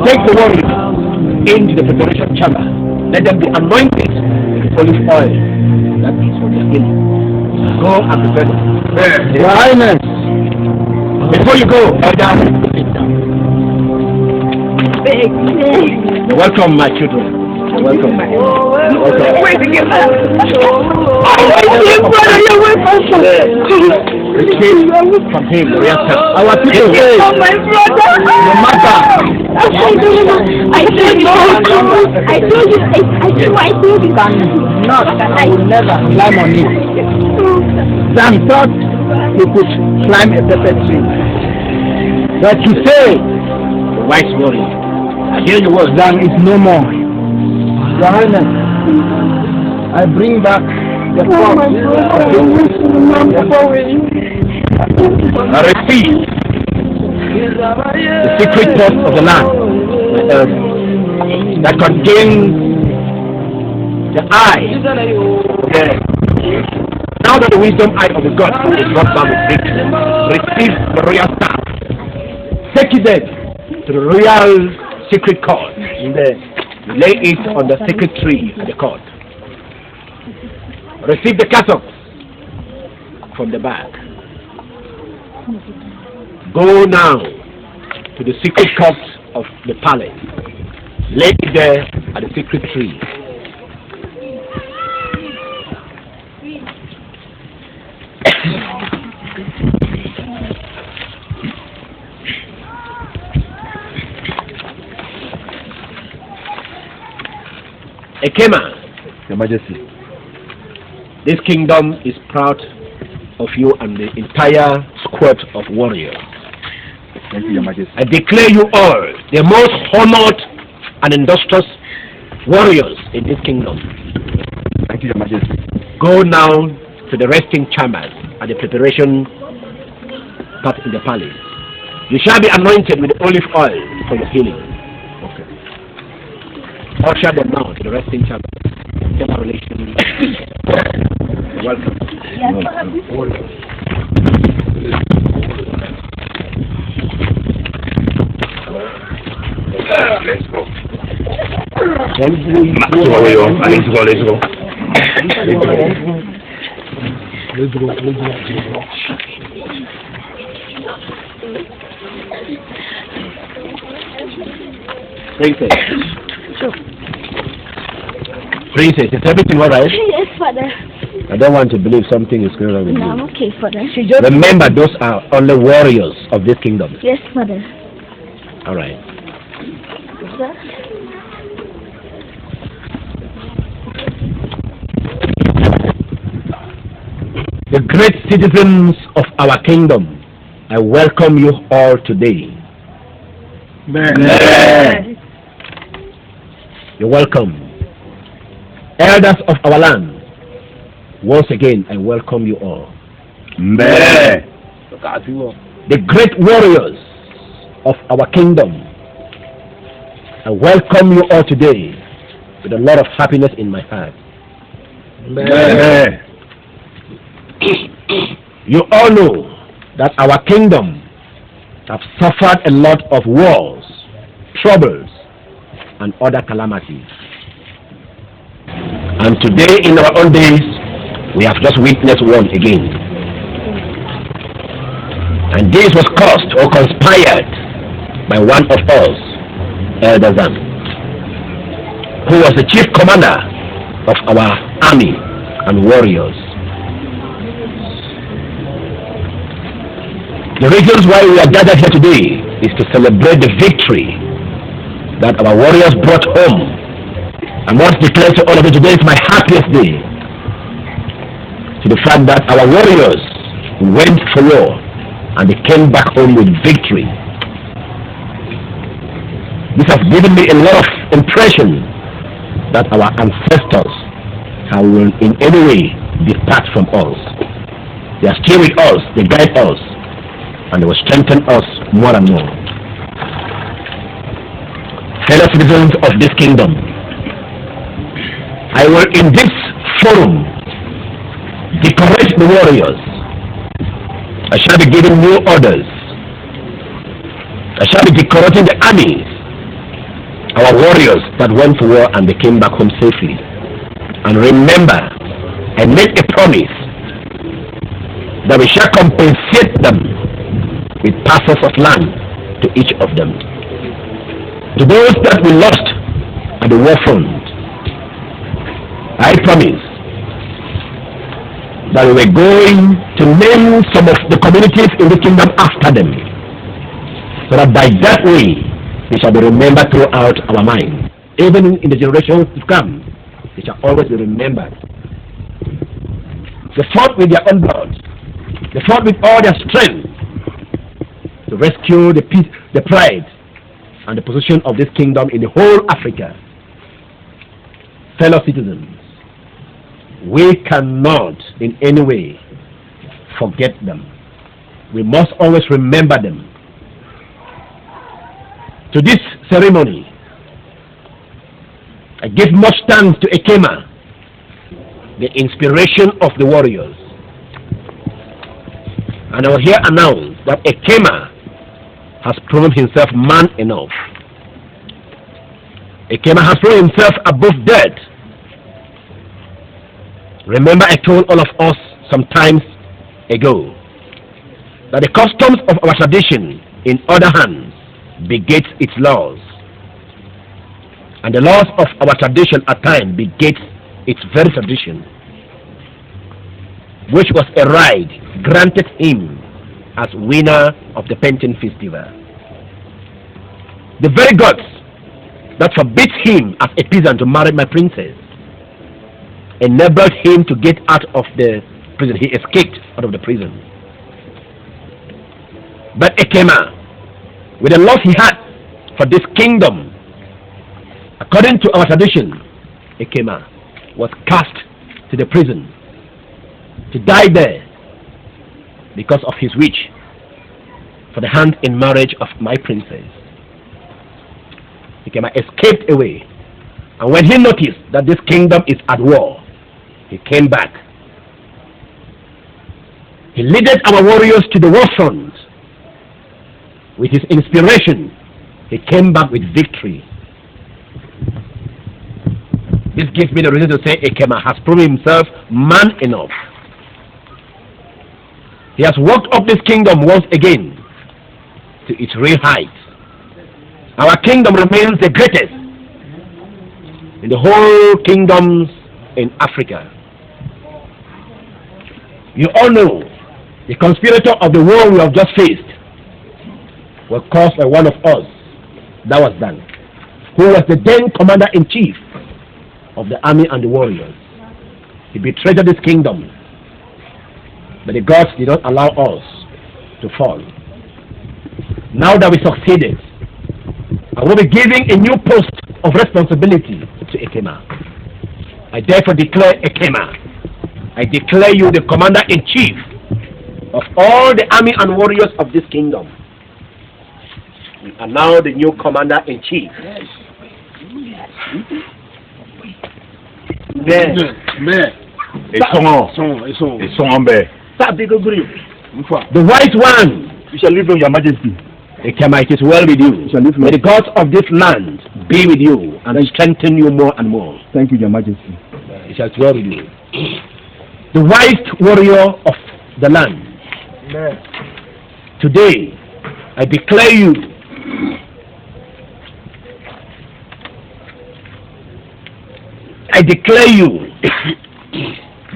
take the warriors into the preparation chamber. Let them be anointed with olive oil. That is for their healing. Go and prepare them. Your Highness, before you go, elder, sit down. Welcome, my children. Welcome. Welcome. Wait to get back. Receive from him the real self. our people, Oh, my brother. no matter. I told you. I will never climb on it. Sam thought he could climb a pepper tree. But you say, Wise warrior, I hear your words. Sam is no more. Your Highness, I bring back the corpse of I receive the secret pot of the land that contains the eye. Now that the wisdom eye of the God is brought down with victory, receive the royal staff. Take it then to the royal secret cord. Lay it on the secret tree at the court. Receive the cassock from the bag. Go now to the secret court of the palace. Lay it there at the secret tree. Ekema, Your Majesty, this kingdom is proud of you and the entire squad of warriors. thank you, Your Majesty. I declare you all the most honored and industrious warriors in this kingdom. Thank you, Your Majesty. Go now to the resting chambers at the preparation part in the palace. You shall be anointed with olive oil for your healing. Okay. Usher them now to the resting chamber. Gender relations. Welcome. Let's go. Princess. Princess, is everything all right? Yes, Father. I don't want to believe something is going on with No, you. I'm okay, Father. Remember, those are only warriors of this kingdom. Yes, Father. All right. Sir? The great citizens of our kingdom, I welcome you all today. Amen. You're welcome. Elders of our land, once again, I welcome you all. Amen. The great warriors of our kingdom, I welcome you all today with a lot of happiness in my heart. Amen. You all know that our kingdom have suffered a lot of wars, troubles, and other calamities. And today, in our own days, we have just witnessed one again. And this was caused or conspired by one of us, Elder Zam, who was the chief commander of our army and warriors. The reasons why we are gathered here today is to celebrate the victory that our warriors brought home. I must declare to all of you, today is my happiest day. To the fact that our warriors went for war and they came back home with victory. This has given me a lot of impression that our ancestors will in any way depart from us. They are still with us, they guide us, and they will strengthen us more and more. Fellow citizens of this kingdom, I will in this forum decorate the warriors. I shall be giving new orders. I shall be decorating the armies, our warriors that went for war and they came back home safely. And remember, I made a promise that we shall compensate them with parcels of land to each of them. To those that we lost at the war front, I promise that we were going to name some of the communities in the kingdom after them, so that by that way they shall be remembered throughout our mind. Even in the generations to come, they shall always be remembered. They fought with their own blood. They fought with all their strength to rescue the peace, the pride, and the position of this kingdom in the whole Africa. Fellow citizens, we cannot in any way forget them. We must always remember them. To this ceremony, I give much thanks to Ekema, the inspiration of the warriors. And I will here announce that Ekema has proven himself man enough. Ekema has proven himself above death. Remember, I told all of us some times ago that the customs of our tradition in other hands beget its laws, and the laws of our tradition at times beget its very tradition, which was a right granted him as winner of the painting festival. The very gods that forbids him as a peasant to marry my princess enabled him to get out of the prison. He escaped out of the prison. But Ekema, with the loss he had for this kingdom, according to our tradition, Ekema was cast to the prison to die there because of his witch. for the hand in marriage of my princess. Ikema escaped away, and when he noticed that this kingdom is at war, he came back. He leaded our warriors to the war front. With his inspiration, he came back with victory. This gives me the reason to say Ikema has proven himself man enough. He has walked up this kingdom once again to its real height. Our kingdom remains the greatest in the whole kingdoms in Africa. You all know the conspirator of the war we have just faced was caused by one of us. That was done. Who was the then commander-in-chief of the army and the warriors. He betrayed this kingdom, but the gods did not allow us to fall. Now that we succeeded, I will be giving a new post of responsibility to Ikema. I therefore declare Ikema, I declare you the commander-in-chief of all the army and warriors of this kingdom. You are now the new commander-in-chief. The wise one, You shall live on, Your Majesty. Ikema, it is well with you. May the gods of this land be with you and strengthen you more and more. Thank you, Your Majesty. It shall dwell with you. The wise warrior of the land. Today, I declare you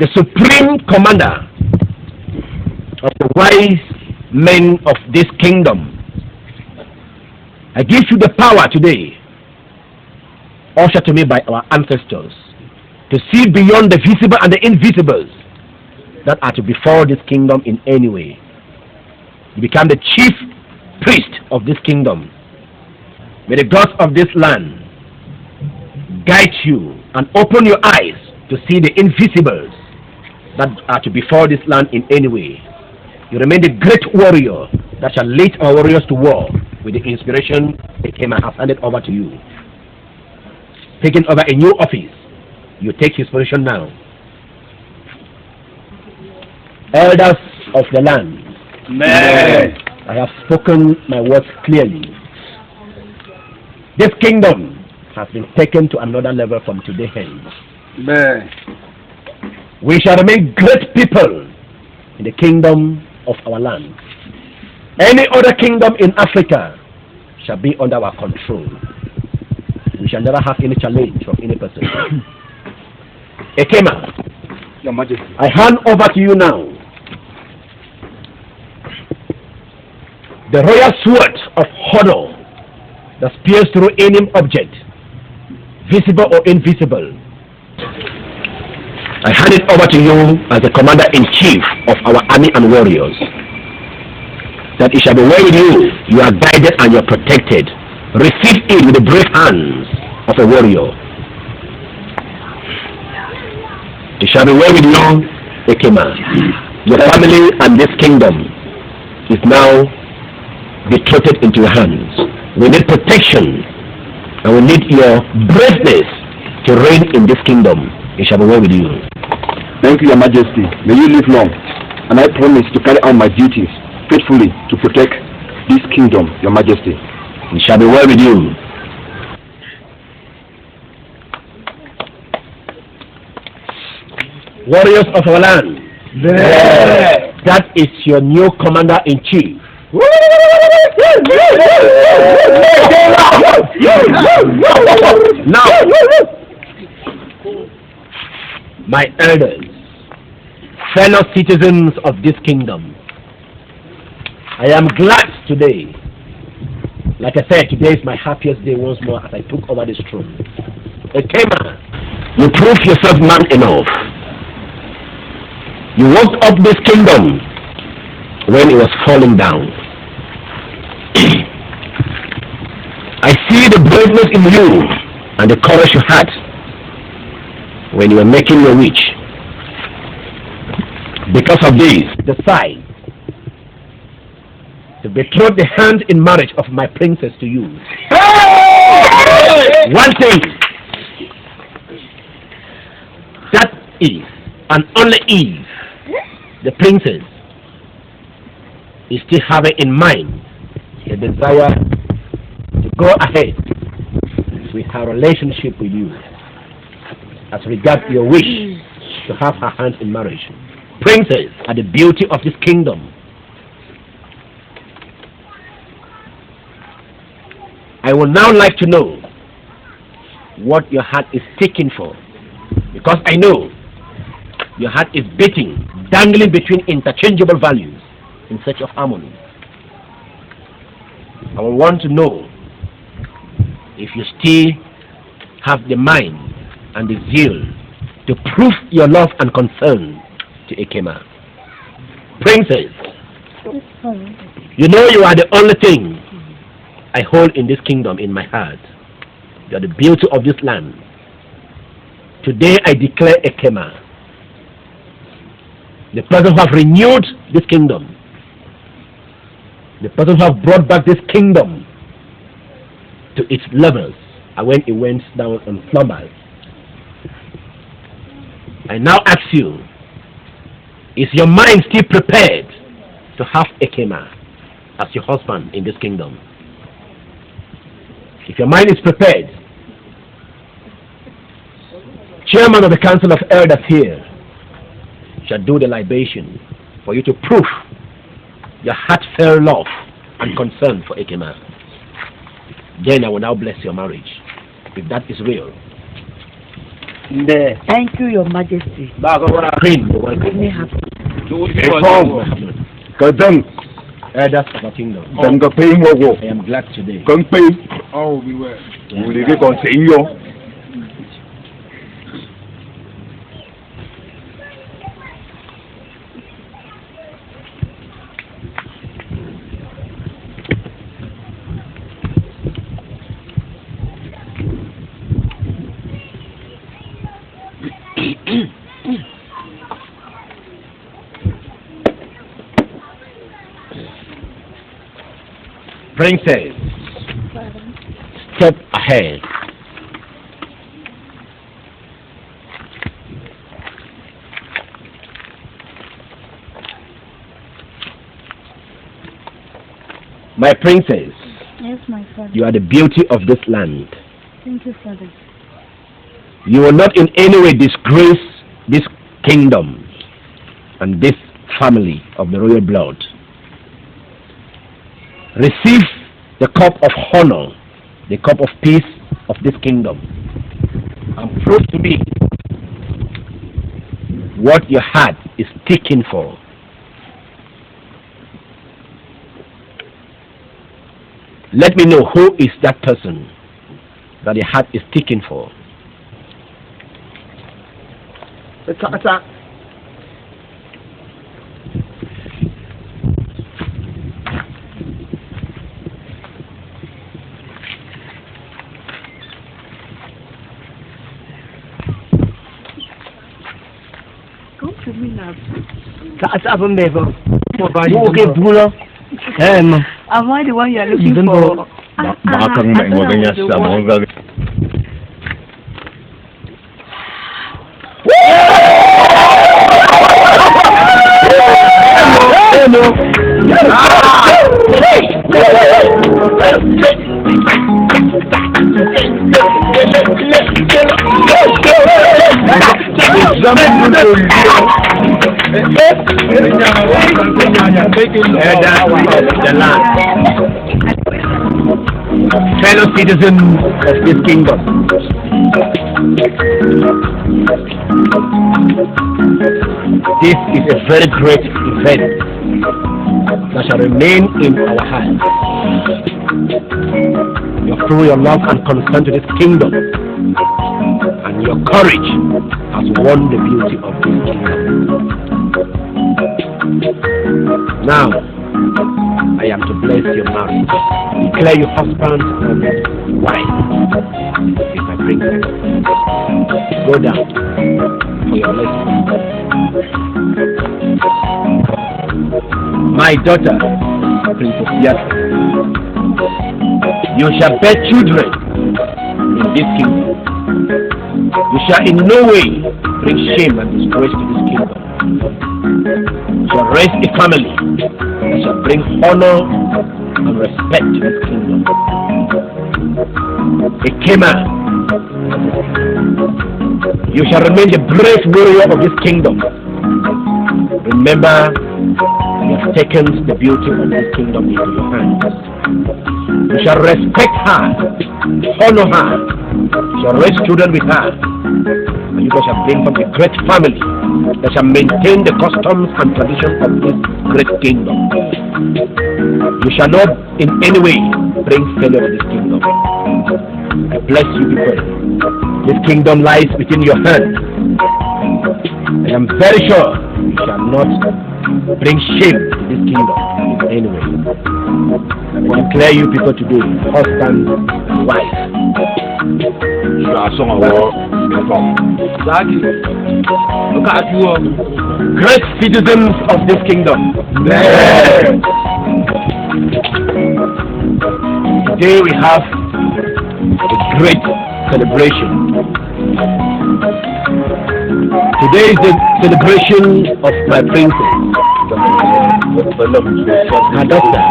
the supreme commander of the wise men of this kingdom. I give you the power today, ushered to me by our ancestors, to see beyond the visible and the invisibles that are to befall this kingdom in any way. You become the chief priest of this kingdom. May the gods of this land guide you and open your eyes to see the invisibles that are to befall this land in any way. You remain the great warrior that shall lead our warriors to war with the inspiration Ikema has handed over to you. Taking over a new office, you take his position now. Elders of the land, I have spoken my words clearly. This kingdom has been taken to another level from today hence. We shall remain great people in the kingdom of our land. Any other kingdom in Africa shall be under our control. We shall never have any challenge from any person. Ikema, Your Majesty. I hand over to you now the royal sword of honor that spears through any object, visible or invisible. I hand it over to you as the commander-in-chief of our army and warriors. That it shall be well with you. You are guided and you are protected. Receive it with the brave hands of a warrior. It shall be well with you, Ikema. Your family and this kingdom is now betrothed into your hands. We need protection and we need your braveness to reign in this kingdom. It shall be well with you. Thank you, Your Majesty. May you live long. And I promise to carry out my duties faithfully to protect this kingdom, Your Majesty. It shall be well with you. Warriors of our land, that is your new commander-in-chief. Now, my elders, fellow citizens of this kingdom, I am glad today. Like I said, today is my happiest day once more as I took over this throne. Ikema, you proved yourself man enough. You walked up this kingdom when it was falling down. I see the braveness in you and the courage you had when you were making your wish. Because of this, the size to betroth the hand in marriage of my princess to you. One thing, that is, and only if the princess is still having in mind a desire to go ahead with her relationship with you, as regards your wish to have her hand in marriage. Princess are the beauty of this kingdom. I would now like to know what your heart is seeking for, because I know your heart is beating, dangling between interchangeable values in search of harmony. I will want to know if you still have the mind and the zeal to prove your love and concern to Ekema. Princess, you know you are the only thing I hold in this kingdom in my heart. You are the beauty of this land. Today I declare Ekema, the person who has renewed this kingdom, the person who has brought back this kingdom to its levels and when it went down and slumbers. I now ask you, is your mind still prepared to have Ekema as your husband in this kingdom? If your mind is prepared, chairman of the council of elders here shall do the libation for you to prove your heartfelt love and concern for Ekema. Then I will now bless your marriage, if that is real. Thank you, Your Majesty. Queen, you're welcome. Make me happy. Elders of our kingdom, I am glad today. Oh, we were. Princess, step ahead. My princess, Yes, my father. you are the beauty of this land. Thank you, father. You will not in any way disgrace this kingdom and this family of the royal blood. Receive the cup of honor, the cup of peace of this kingdom, and prove to me what your heart is seeking for. Let me know who is that person that your heart is seeking for. Come to me now. Am I the one you are looking for? Fellow citizens of this kingdom, this is a very great event that shall remain in our hearts. You have proven your love and concern to this kingdom, and your courage has won the beauty of this kingdom. Now, I am to bless your marriage, declare you husband and wife with my princess. Go down for your blessing. My daughter, Princess Beatrice. You shall bear children in this kingdom. You shall in no way bring shame and disgrace to this kingdom. You shall raise a family that shall bring honor and respect to this kingdom. A Kema, you shall remain the brave warrior of this kingdom. Remember, you have taken the beauty of this kingdom into your hands. You shall respect her, honor her, you shall raise children with her, and you shall bring from a great family that shall maintain the customs and traditions of this great kingdom. You shall not in any way bring failure to this kingdom. I bless you people. This kingdom lies within your hands. I am very sure you shall not bring shame to this kingdom in any way. I declare you people today, husband and wife. You are some of great citizens of this kingdom. Today we have a great celebration. Today is the celebration of my princess, her daughter.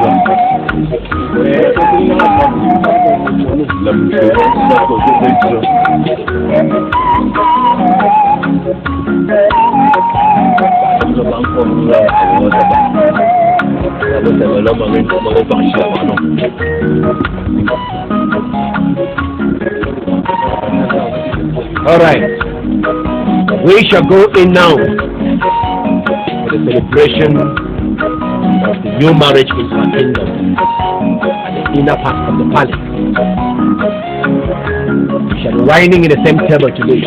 All right, we shall go in now for the celebration of the new marriage in our kingdom at the inner part of the palace. We shall be dining in the same table today,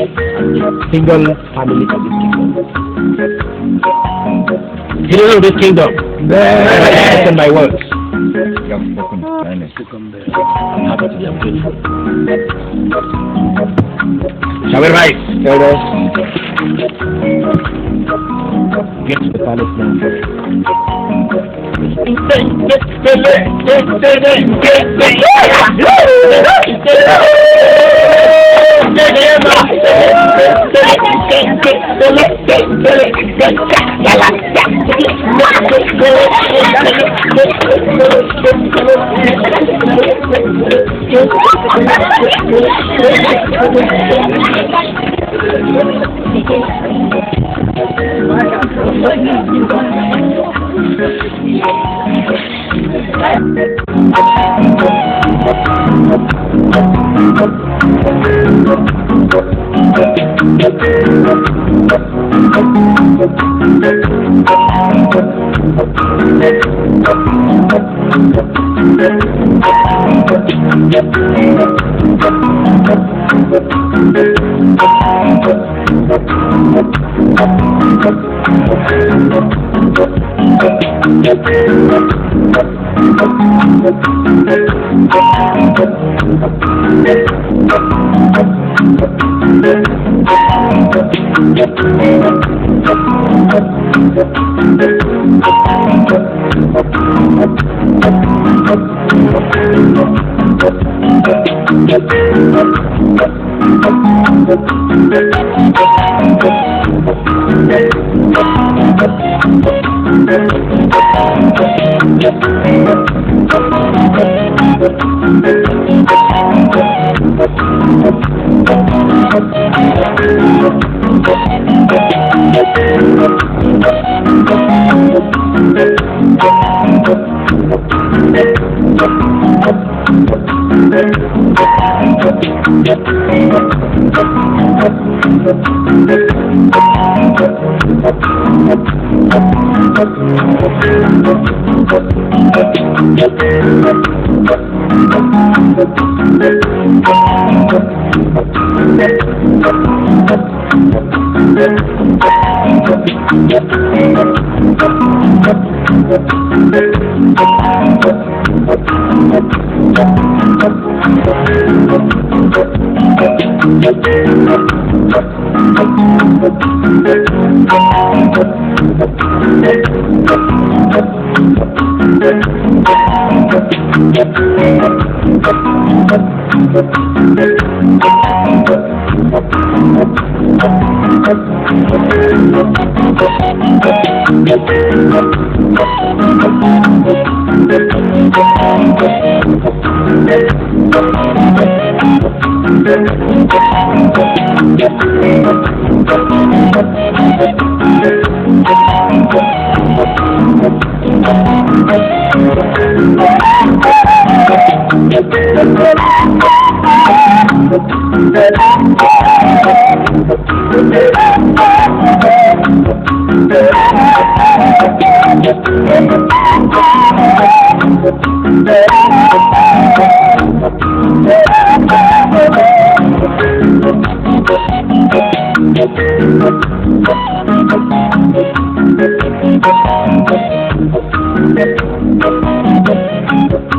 single family of this kingdom. Citizens of this kingdom, listen my words. I'm happy to be grateful. Shall we rise, elders? Get to the palace now. Thank you.